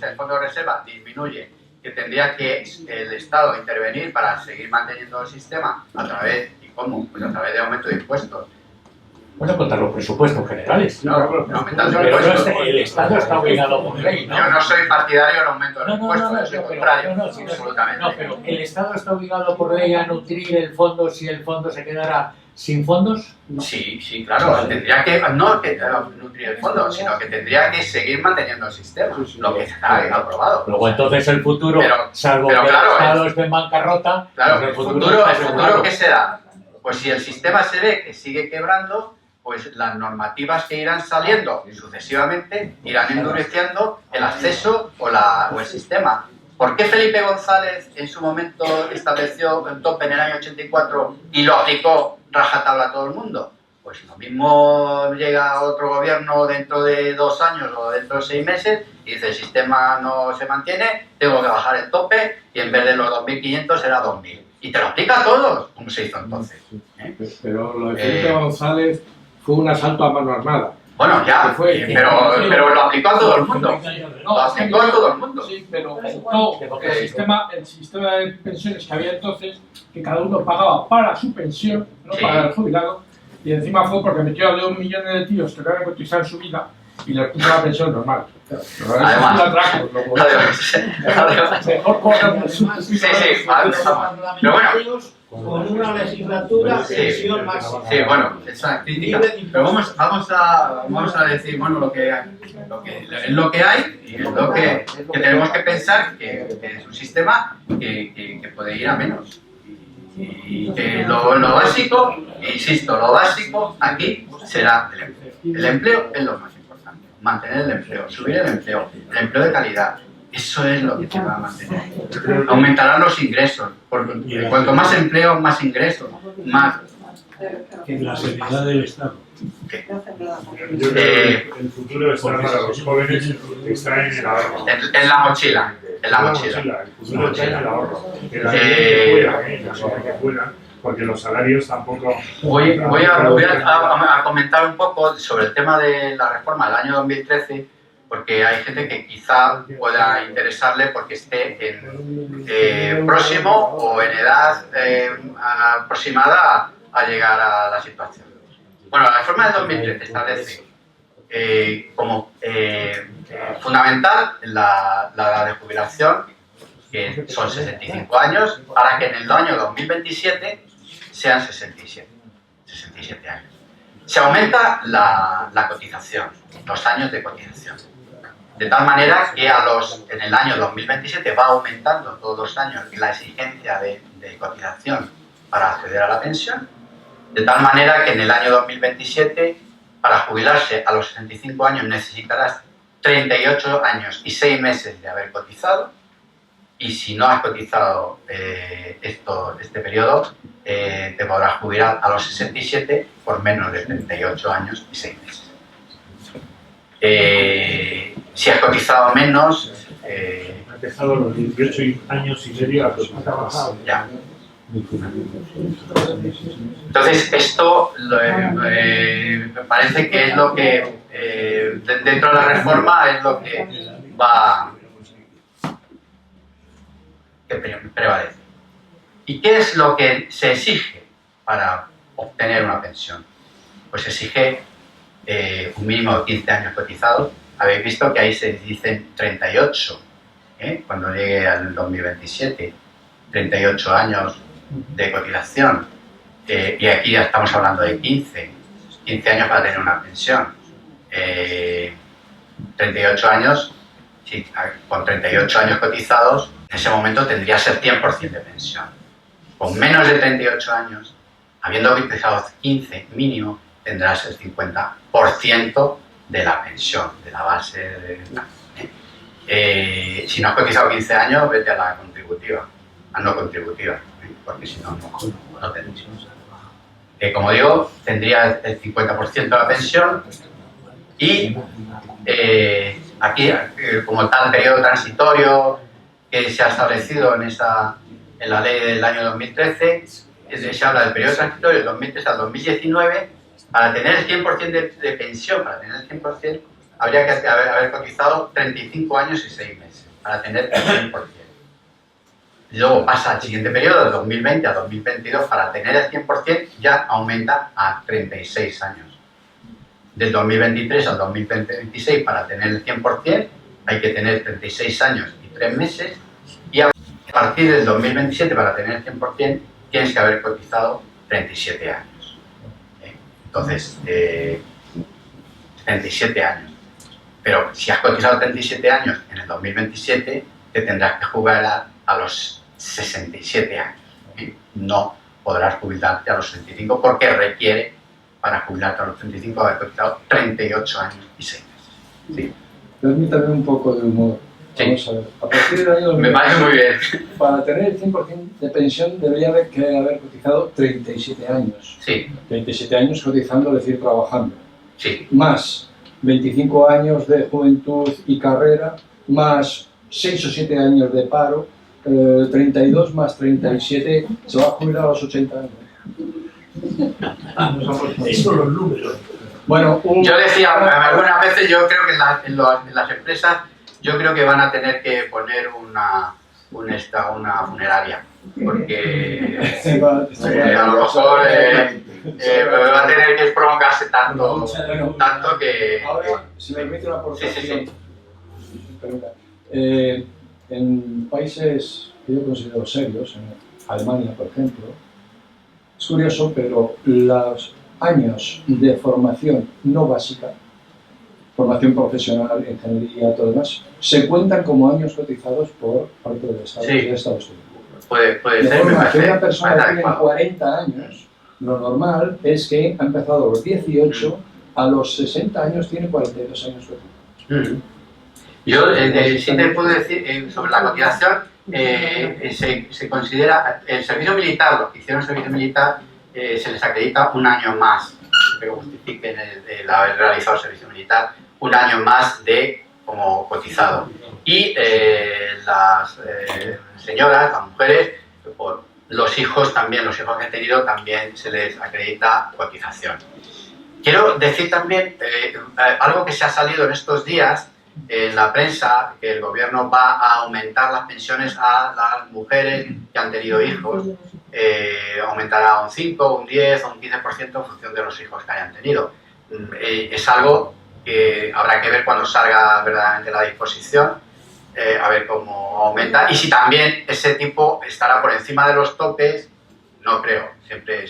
reserva disminuye, que tendría que el Estado intervenir para seguir manteniendo el sistema a través, ¿y cómo? Pues a través de aumento de impuestos. Bueno, contra los presupuestos generales. No, aumentando pero impuestos. El Estado está obligado por ley, ¿no? Yo no soy partidario del aumento de los impuestos, yo soy contrario, absolutamente. No, pero ¿el Estado está obligado por ley a nutrir el fondo si el fondo se quedara sin fondos? Sí, claro, tendría que, no que nutrir el fondo, sino que tendría que seguir manteniendo el sistema, lo que está aprobado. Luego entonces el futuro, salvo que el Estado esté en bancarrota, claro, pues el futuro ¿qué se da? Pues si el sistema se ve que sigue quebrando, pues las normativas que irán saliendo sucesivamente irán endureciendo el acceso o el sistema. ¿Por qué Felipe González en su momento estableció el tope en el año 84 y lo aplicó rajatabla a todo el mundo? Pues lo mismo llega otro gobierno dentro de 2 años o dentro de 6 meses y dice el sistema no se mantiene, tengo que bajar el tope y en vez de los 2.500 será 2.000. Y te lo aplica a todos, como se hizo entonces. Pero lo de Felipe González fue un asalto a mano armada. Bueno, ya, pero lo aplicó a todo el mundo. Lo aplicó a todo el mundo. Sí, pero el sistema de pensiones que había entonces, que cada uno pagaba para su pensión, no para el jubilado, y encima fue porque metió a 2 millones de tíos que no habían cotizado en su vida y les puso la pensión normal. Además, Mejor cosas. sí, pero bueno, con una legislatura Sí. pensión máxima. sí, bueno, esa crítica. Pero vamos a decir, bueno, lo que es lo que hay y es lo que tenemos que pensar que es un sistema que puede ir a menos. Y que lo básico, insisto, lo básico aquí será el empleo. El empleo es lo más importante. Mantener el empleo, subir el empleo de calidad. Eso es lo que se va a mantener. Aumentarán los ingresos. Porque cuanto más empleo, más ingresos, más. La seriedad del Estado. Yo creo que el futuro está para los jóvenes que están en el ahorro. En la mochila. En la mochila. El futuro está en el ahorro. Que la gente que pueda, porque los salarios tampoco. Voy a comentar un poco sobre el tema de la reforma del año 2013, porque hay gente que quizá pueda interesarle porque esté en próximo o en edad aproximada a llegar a la situación. Bueno, la reforma del 2013 establece como fundamental la edad de jubilación, que son 65 años, para que en el año 2027 sean 67 años. Se aumenta la cotización, los años de cotización. De tal manera que en el año 2027 va aumentando todos los años la exigencia de cotización para acceder a la pensión. De tal manera que en el año 2027, para jubilarse a los 65 años, necesitarás 38 años y 6 meses de haber cotizado. Y si no has cotizado este periodo, te podrás jubilar a los 67 por menos de 38 años y 6 meses. Si has cotizado menos... Ha dejado los 18 años y medio a cotizar. Ya. Entonces, esto me parece que es lo que, dentro de la reforma, es lo que prevalece. ¿Y qué es lo que se exige para obtener una pensión? Pues se exige un mínimo de 15 años cotizados. Habéis visto que ahí se dicen 38, cuando llegue al 2027, 38 años de cotización, y aquí ya estamos hablando de 15 años para tener una pensión. 38 años, sí, con 38 años cotizados, en ese momento tendrías el 100% de pensión. Con menos de 38 años, habiendo cotizado 15 mínimo, tendrás el 50% de la pensión, de la base. Si no has cotizado 15 años, vete a la contributiva, a no contributiva, porque si no, no tendrías. Como digo, tendría el 50% de la pensión y aquí, como tal periodo transitorio que se ha establecido en la ley del año 2013, se habla del periodo transitorio del 2013 al 2019. Para tener el 100% de pensión, para tener el 100%, habría que haber cotizado 35 años y 6 meses para tener el 100%. Luego pasa al siguiente periodo, del 2020 a 2022, para tener el 100% ya aumenta a 36 años. Del 2023 al 2026, para tener el 100%, hay que tener 36 años y 3 meses. Y a partir del 2027, para tener el 100%, tienes que haber cotizado 37 años. Entonces, 37 años. Pero si has cotizado 37 años en el 2027, te tendrás que jubilar a los 67 años. No podrás jubilarte a los 65 porque requiere, para jubilarte a los 35, haber cotizado 38 años y 6 meses. ¿Sí? Permítame un poco de humor. Sí. Vamos a ver. A partir del año 2000, Me parece muy bien. para tener el 100% de pensión debería haber cotizado 37 años. Sí, 37 años cotizando, es decir, trabajando. sí. Más 25 años de juventud y carrera, más 6 o 7 años de paro, 32 más 37, se va a jubilar a los 80 años. Esos son los números. Bueno, Yo decía, algunas veces yo creo que en las empresas, yo creo que van a tener que poner una funeraria. porque a a lo mejor va a tener que prolongarse tanto que... Ahora, si me permite una aportación. Sí. Pregunta. En países que yo considero serios, en Alemania, por ejemplo, es curioso, pero los años de formación no básica, formación profesional, ingeniería, todo demás, se cuentan como años cotizados por parte del Estado, Sí. de Estados Unidos. Puede De ser, me forma que parece una persona que tiene adecuado. 40 años, lo normal es que ha empezado a los 18, a los 60 años tiene 42 años cotizados. Yo sí te puedo decir sobre la cotización, se considera, el servicio militar, los que hicieron servicio militar, se les acredita un año más, que justifiquen el haber realizado el servicio militar, un año más de como cotizado. Y las señoras, las mujeres, por los hijos también, los hijos que han tenido también se les acredita cotización. Quiero decir también algo que se ha salido en estos días en la prensa, que el gobierno va a aumentar las pensiones a las mujeres que han tenido hijos, aumentará un 5, un 10 o un 15% en función de los hijos que hayan tenido. Es algo que habrá que ver cuando salga verdaderamente la disposición, a ver cómo aumenta y si también ese tipo estará por encima de los topes. No creo, siempre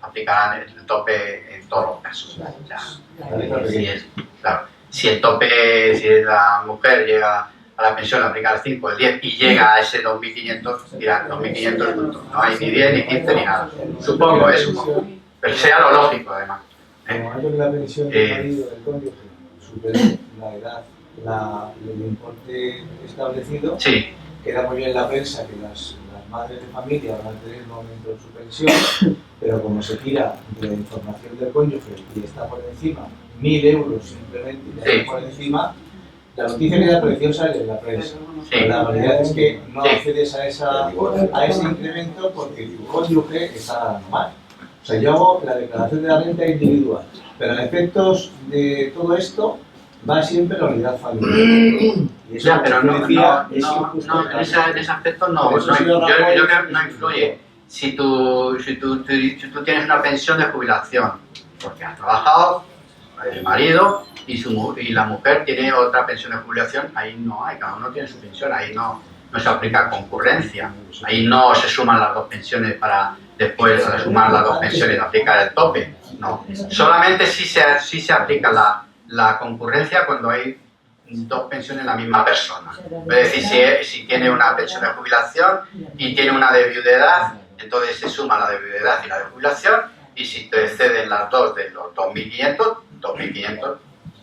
aplicarán el tope en todos los casos. Si el tope, si la mujer llega a la pensión, aplica el 5, el 10 y llega a ese 2.500, dirán 2.500 puntos. No hay ni 10, ni 15, ni nada. Supongo, supongo. Pero sea lo lógico, además. Como antes de la pensión del marido del cónyuge superó la edad, el importe establecido, sí. Queda muy bien la prensa que las madres de familia van a tener un aumento en su pensión, pero como se tira de la información del cónyuge y está por encima, 1.000 euros simplemente, y está por encima, la noticia queda preciosa en la prensa. Pero la realidad es que no accedes a ese incremento porque tu cónyuge está mal. O sea, yo hago la declaración de la renta individual, pero a efectos de todo esto va siempre la unidad familiar. Y eso, pero no, en ese aspecto no, yo creo que no influye. Si tú tienes una pensión de jubilación, porque has trabajado, el marido y la mujer tiene otra pensión de jubilación, ahí no hay, cada uno tiene su pensión, ahí no se aplica concurrencia, ahí no se suman las dos pensiones para después de sumar las dos pensiones aplicar el tope, no. Solamente sí se aplica la concurrencia cuando hay dos pensiones en la misma persona. Es decir, si tiene una pensión de jubilación y tiene una de viudedad, entonces se suma la de viudedad y la de jubilación, y si te exceden las dos de los 2.500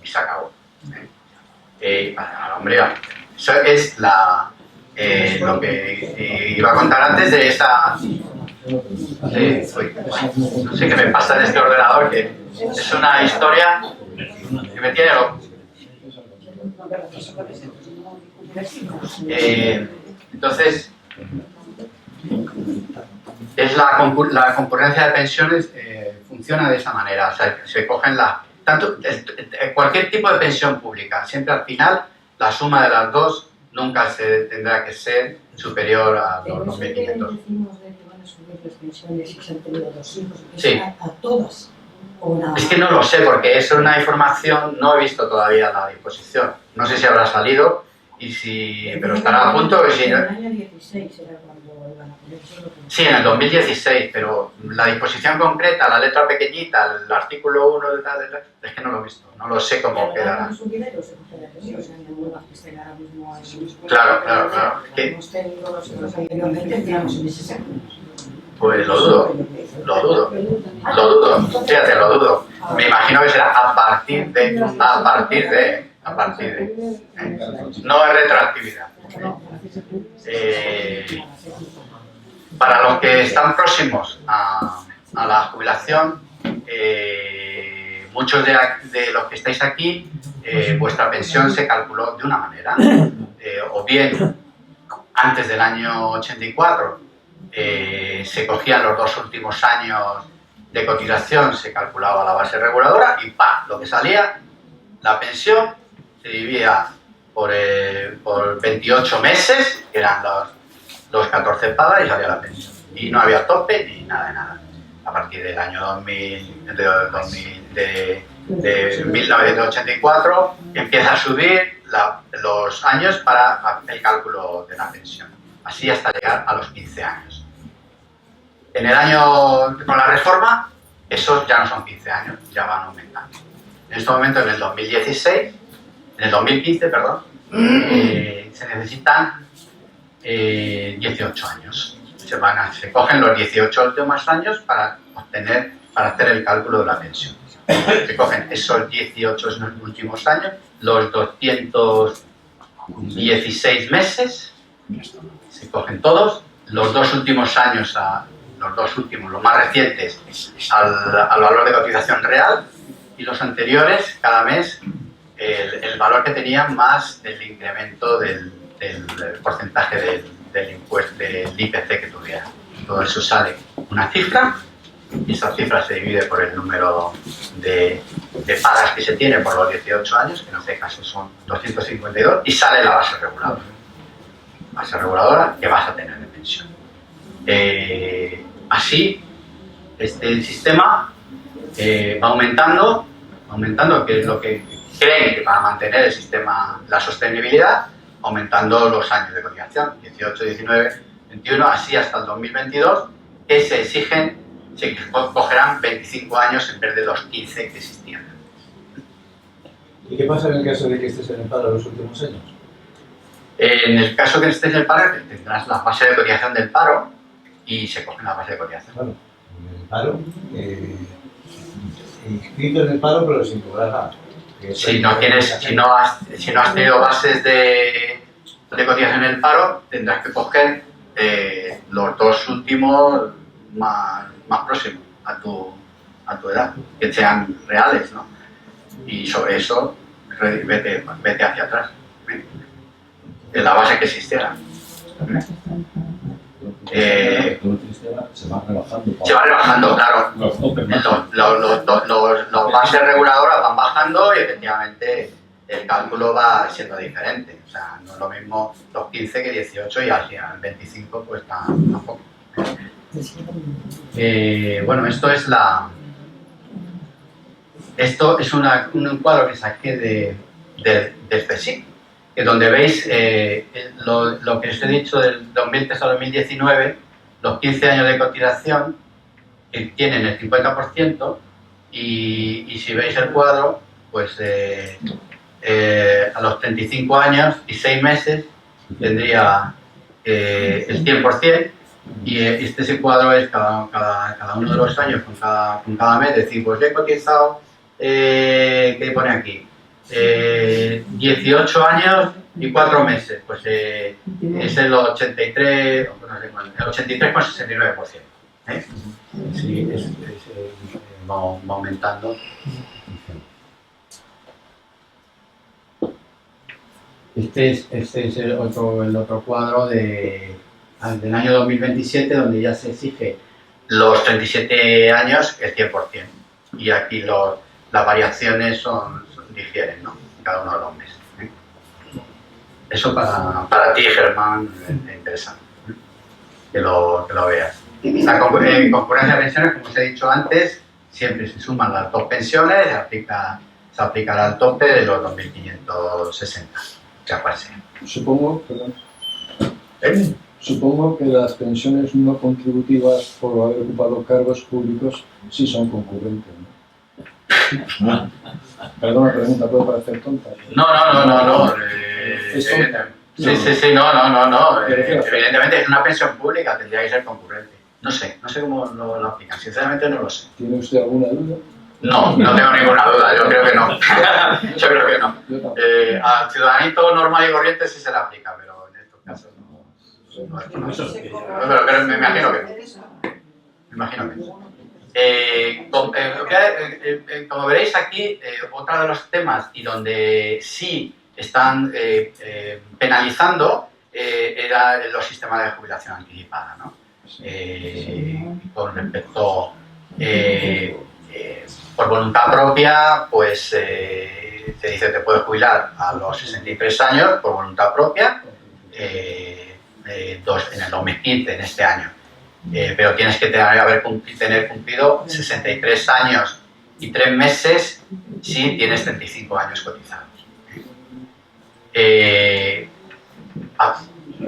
y se acabó. Hombre, eso es lo que iba a contar antes de esa... no sé qué me pasa en este ordenador, que es una historia que me tiene loco. Entonces, es la concurrencia de pensiones funciona de esa manera, o sea, se cogen cualquier tipo de pensión pública, siempre al final la suma de las dos nunca tendrá que ser superior a los 2.500. Sí. A todas. Es que no lo sé, porque es una información, no he visto todavía la disposición. No sé si habrá salido, pero estará a punto. En el año 16 era cuando iban a poner eso. Sí, en el 2016, pero la disposición concreta, la letra pequeñita, el artículo 1 de tal, es que no lo he visto, no lo sé cómo quedará. Claro. Pues lo dudo. Fíjate, lo dudo. Me imagino que será a partir de. No es retroactividad. Para los que están próximos a la jubilación, muchos de los que estáis aquí, vuestra pensión se calculó de una manera, o bien antes del año 84 se cogían los 2 últimos años de cotización, se calculaba la base reguladora y ¡pam! Lo que salía, la pensión se dividía por 28 meses, que eran los 14 pagas y salía la pensión. Y no había tope ni nada de nada. A partir del año 1984 empieza a subir los años para el cálculo de la pensión. Así hasta llegar a los 15 años. En el año, con la reforma, esos ya no son 15 años, ya van aumentando. En este momento, en el 2015, perdón, se necesitan 18 años. Se cogen los 18 últimos años para hacer el cálculo de la pensión. Se cogen esos 18 últimos años, los 216 meses, se cogen todos, los dos últimos años, los más recientes, al valor de cotización real, y los anteriores, cada mes, el valor que tenían más el incremento del porcentaje del impuesto, del IPC que tuviera. Todo eso sale una cifra, y esa cifra se divide por el número de pagas que se tiene por los 18 años, que en este caso son 252, y sale la base reguladora. Base reguladora que vas a tener de pensión. Así, este sistema va aumentando, que es lo que creen que para mantener el sistema, la sostenibilidad, aumentando los años de cotización, 18, 19, 21, así hasta el 2022, que se exigen, se cogerán 25 años en vez de los 15 que existían. ¿Y qué pasa en el caso de que estés en el paro los últimos años? En el caso que estés en el paro, tendrás la base de cotización del paro y se coge la base de cotización. Bueno, en el paro, inscrito en el paro pero sin cobrar nada. Si no has tenido bases de cotización en el paro, tendrás que coger los dos últimos más próximos a tu edad, que sean reales, ¿no? Y sobre eso, vete hacia atrás, de la base que existiera. Se va rebajando. Se va rebajando, claro. Los bases reguladoras van bajando y efectivamente el cálculo va siendo diferente. O sea, no es lo mismo los 15 que 18 y así al 25 pues tampoco. Bueno, esto es un cuadro que saqué del CSIC, que donde veis lo que os he dicho del 2003 a 2019, los 15 años de cotización que tienen el 50%, y si veis el cuadro, pues a los 35 años y 6 meses tendría el 100%, y ese cuadro es cada uno de los años con cada mes, decir, pues he cotizado, ¿qué pone aquí? 18 años y 4 meses, pues es el 83, no sé cuál, el 83,69%. Sí, va aumentando. Este es el otro cuadro del año 2027, donde ya se exige los 37 años el 100%. Y aquí las variaciones difieren, ¿no? Cada uno de los meses. Eso para ti, Germán, es interesante, que lo veas. En concurrencia de pensiones, como os he dicho antes, siempre se suman las dos pensiones, se aplicará el tope de los 2.560, ya cual sea. Supongo que las pensiones no contributivas por haber ocupado cargos públicos sí son concurrentes, ¿no? Perdón, la pregunta puede parecer tonta. No. Sí, no. Evidentemente es una pensión pública, tendría que ser concurrente. No sé cómo lo aplican, sinceramente no lo sé. ¿Tiene usted alguna duda? No tengo ninguna duda, yo creo que no. Yo creo que no. Al ciudadanito normal y corriente sí se le aplica, pero en estos casos no. Pero me imagino que no. Como veréis aquí, otro de los temas y donde sí están penalizando era los sistemas de jubilación anticipada, ¿no? Con respecto por voluntad propia, pues se dice que te puedes jubilar a los 63 años por voluntad propia, el 2015, en este año. Pero tienes que tener cumplido 63 años y 3 meses si tienes 35 años cotizados.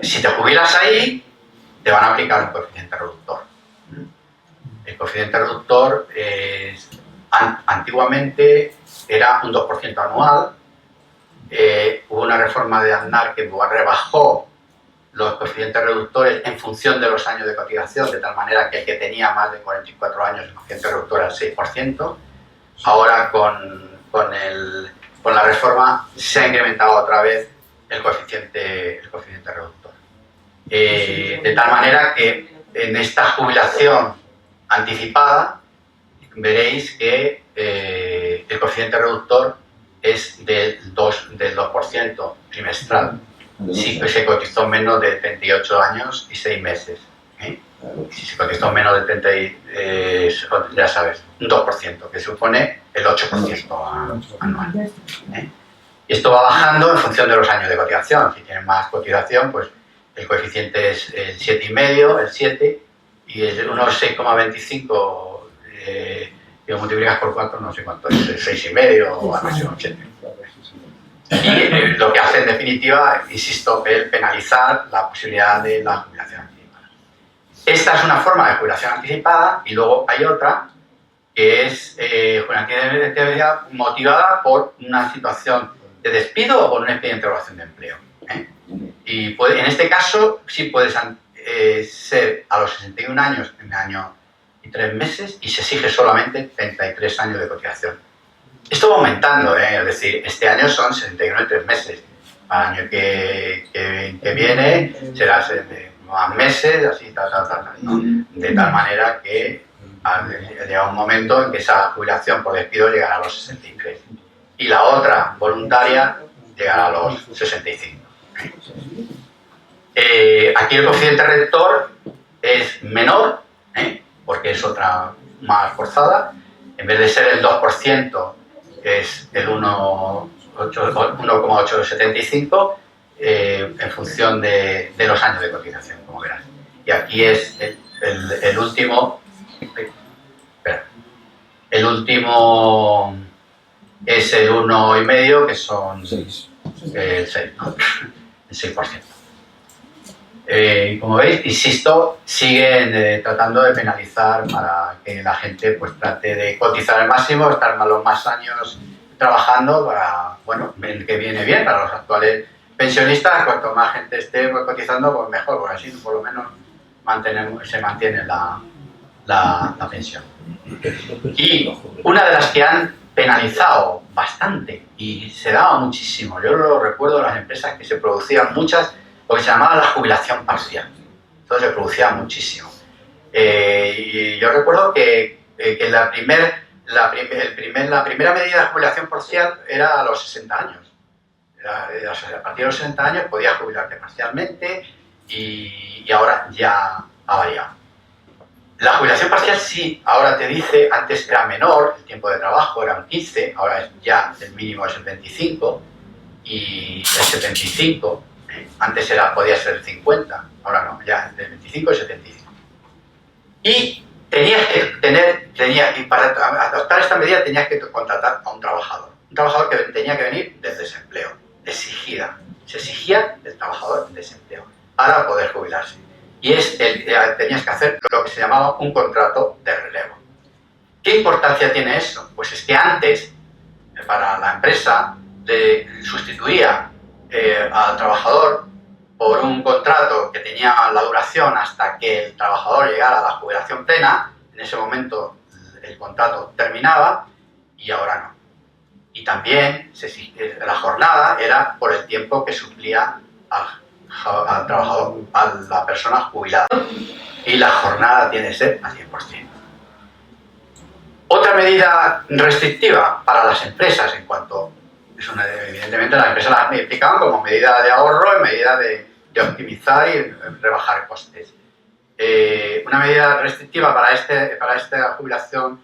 Si te jubilas ahí, te van a aplicar un coeficiente reductor. El coeficiente reductor antiguamente era un 2% anual. Hubo una reforma de Aznar que rebajó los coeficientes reductores en función de los años de cotización, de tal manera que el que tenía más de 44 años el coeficiente reductor era el 6%. Ahora con la reforma se ha incrementado otra vez el coeficiente reductor. De tal manera que en esta jubilación anticipada veréis que el coeficiente reductor es del 2% trimestral. Si se cotizó menos de 38 años y 6 meses. Si se cotizó menos de 30, ya sabes, un 2%, que supone el 8% anual. Y esto va bajando en función de los años de cotización. Si tienes más cotización, pues el coeficiente es el 7,5, el 7, y el unos 6,25 que lo multiplicas por 4, no sé cuánto es, 6,5 o algo así, 80. Y lo que hace en definitiva, insisto, es penalizar la posibilidad de la jubilación anticipada. Esta es una forma de jubilación anticipada, y luego hay otra que es jubilación anticipada motivada por una situación de despido o por un expediente de evaluación de empleo. Y en este caso sí puedes ser a los 61 años, en año y 3 meses, y se exige solamente 33 años de cotización. Esto va aumentando, es decir, este año son 61 y 3 meses. Para el año que viene será más meses, así, de tal manera que llega un momento en que esa jubilación por despido llegará a los 63. Y la otra, voluntaria, llegará a los 65. Aquí el coeficiente reductor es menor, porque es otra más forzada. En vez de ser el 2%, es el 1,875 en función de los años de cotización, como verás. Y aquí es el último. El último es el 1,5, que son 6, ¿no? El 6%. Como veis, insisto, siguen tratando de penalizar para que la gente pues trate de cotizar al máximo, estar los más años trabajando para, bueno, que viene bien para los actuales pensionistas. Cuanto más gente esté pues, cotizando, pues mejor, porque así por lo menos se mantiene la pensión. Y una de las que han penalizado bastante y se daba muchísimo, yo lo recuerdo en las empresas que se producían muchas, lo que se llamaba la jubilación parcial. Entonces se producía muchísimo. Y yo recuerdo que la primera medida de jubilación parcial era a los 60 años. A partir de los 60 años podías jubilarte parcialmente y ahora ya ha variado. La jubilación parcial sí, ahora te dice, antes era menor, el tiempo de trabajo era un 15, ahora ya el mínimo es el 25 y el 75. Antes podía ser 50, ahora no, ya de 25 y 75. Y y para adoptar esta medida tenías que contratar a un trabajador que tenía que venir del desempleo, se exigía del trabajador del desempleo para poder jubilarse. Y tenías que hacer lo que se llamaba un contrato de relevo. ¿Qué importancia tiene eso? Pues es que antes, para la empresa, sustituía al trabajador por un contrato que tenía la duración hasta que el trabajador llegara a la jubilación plena. En ese momento el contrato terminaba y ahora no. Y también la jornada era por el tiempo que suplía al trabajador, a la persona jubilada. Y la jornada tiene que ser al 100%. Otra medida restrictiva para las empresas en cuanto... evidentemente las empresas las aplicaban como medida de ahorro, en medida de optimizar y rebajar costes. Una medida restrictiva para esta jubilación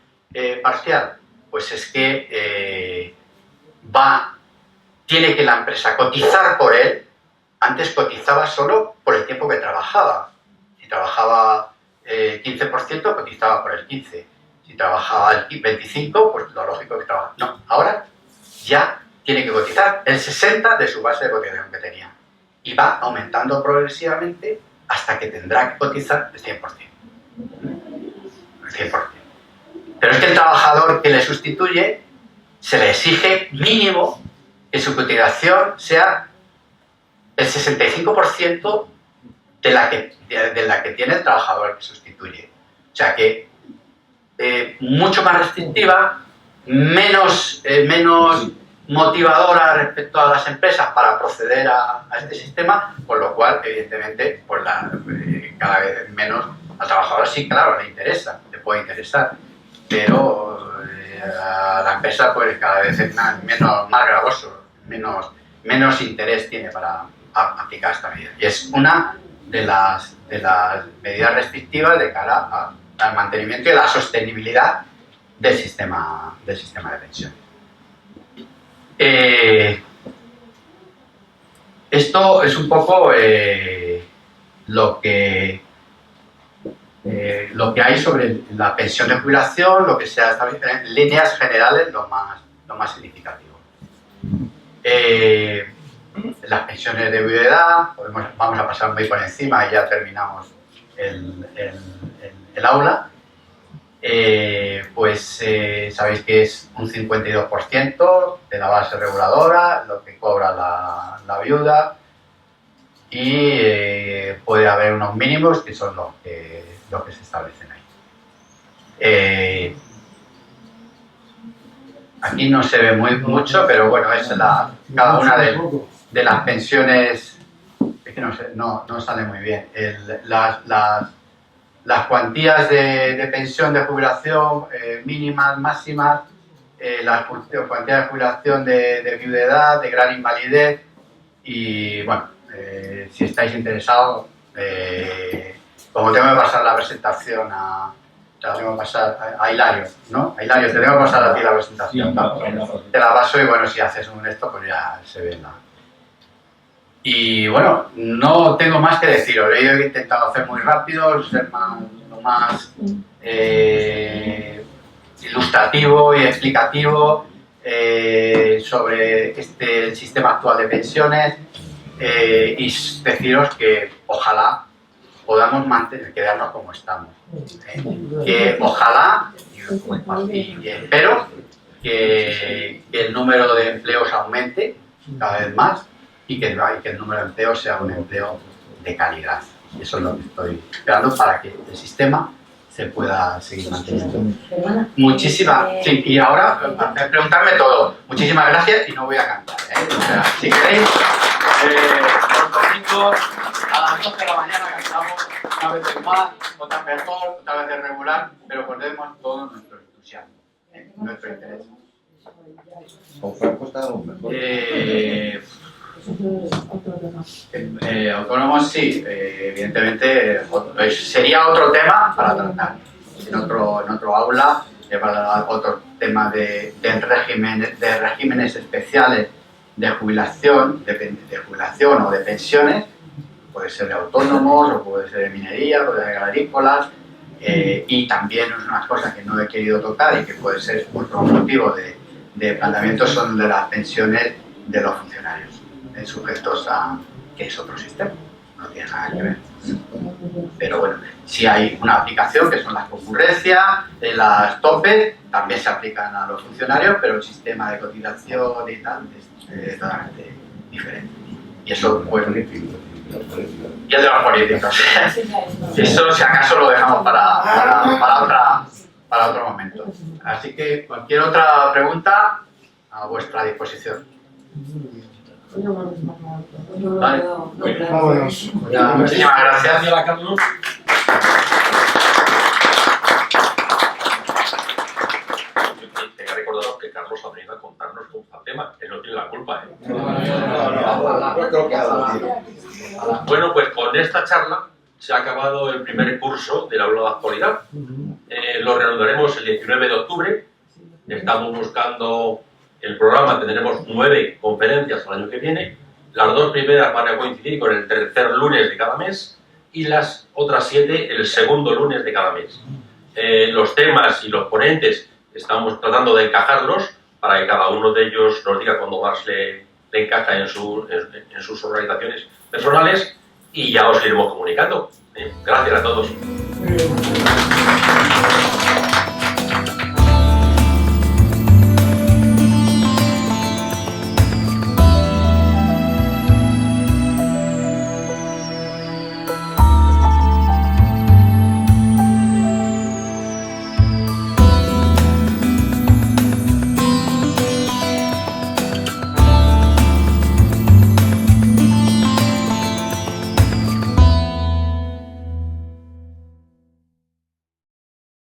parcial, pues es que tiene que la empresa cotizar por él. Antes cotizaba solo por el tiempo tiempo que trabajaba. Si trabajaba 15%, cotizaba por el 15%. Si trabajaba el 25%, pues lo lógico es que trabajaba. No, ahora ya tiene que cotizar el 60% de su base de cotización que tenía. Y va aumentando progresivamente hasta que tendrá que cotizar el 100%. El 100%. Pero es que el trabajador que le sustituye se le exige mínimo que su cotización sea el 65% de la que tiene el trabajador que sustituye. O sea que mucho más restrictiva, menos motivadora respecto a las empresas para proceder a este sistema, con lo cual, evidentemente, pues cada vez menos al trabajador sí, claro, le interesa, le puede interesar, pero a la empresa pues cada vez es más gravoso, menos interés tiene para aplicar esta medida. Y es una de las medidas restrictivas de cara al mantenimiento y a la sostenibilidad del sistema de pensiones. Esto es un poco lo que hay sobre la pensión de jubilación, lo que se ha establecido en líneas generales, lo más significativo. Las pensiones de viudedad, vamos a pasar muy por encima y ya terminamos el aula. Sabéis que es un 52% de la base reguladora, lo que cobra la viuda, y puede haber unos mínimos que son los que se establecen ahí. Aquí no se ve mucho, pero bueno, es cada una de las pensiones, es que no sale muy bien. Las cuantías de pensión de jubilación mínimas, máximas, las cuantías de jubilación de viudedad, de gran invalidez, y bueno, si estáis interesados, como tengo que pasar la presentación a Hilario, ¿no? Hilario, te tengo que pasar a ti la presentación. Te la paso y bueno, si haces un esto, pues ya se ve la... Y bueno, no tengo más que deciros. Yo he intentado hacer muy rápido, ser lo más ilustrativo y explicativo sobre el sistema actual de pensiones, y deciros que ojalá podamos quedarnos como estamos. Que ojalá y espero que el número de empleos aumente cada vez más y que el número de empleos sea un empleo de calidad. Y eso es lo que estoy esperando para que el sistema se pueda seguir manteniendo. Sí, y ahora preguntarme todo. Muchísimas gracias y no voy a cantar. O sea, si queréis, los domingos a las 12 de la mañana cantamos, una vez más, otra mejor, otra vez regular, pero perdemos todo nuestro entusiasmo, nuestro interés. Con Franco estábamos mejor. Autónomos sí, evidentemente sería otro tema para tratar en otro aula, para otro tema de regímenes especiales de jubilación, de jubilación o de pensiones, puede ser de autónomos o puede ser de minería, puede ser de agrícolas, y también unas cosas que no he querido tocar y que puede ser otro motivo de planteamiento son de las pensiones de los funcionarios sujetos a que es otro sistema, no tiene nada que ver. Pero bueno, si hay una aplicación que son las concurrencias, las topes, también se aplican a los funcionarios, pero el sistema de cotización y tal es totalmente diferente. Y eso, pues, y el de los políticos. Eso, si acaso, lo dejamos para otro momento. Así que cualquier otra pregunta a vuestra disposición. Vale. Muchísimas gracias. Carlos. Quería recordaros que Carlos ha venido a contarnos un tema. Él no tiene la culpa, ¿eh? Bueno, pues con esta charla se ha acabado el primer curso del aula de actualidad. Lo reanudaremos el 19 de octubre. Estamos buscando el programa, tendremos 9 conferencias el año que viene Las 2 primeras van a coincidir con el tercer lunes de cada mes y las otras 7 el segundo lunes de cada mes. Los temas y los ponentes estamos tratando de encajarlos para que cada uno de ellos nos diga cuándo más le encaja en sus organizaciones personales, y ya os iremos comunicando. Gracias a todos.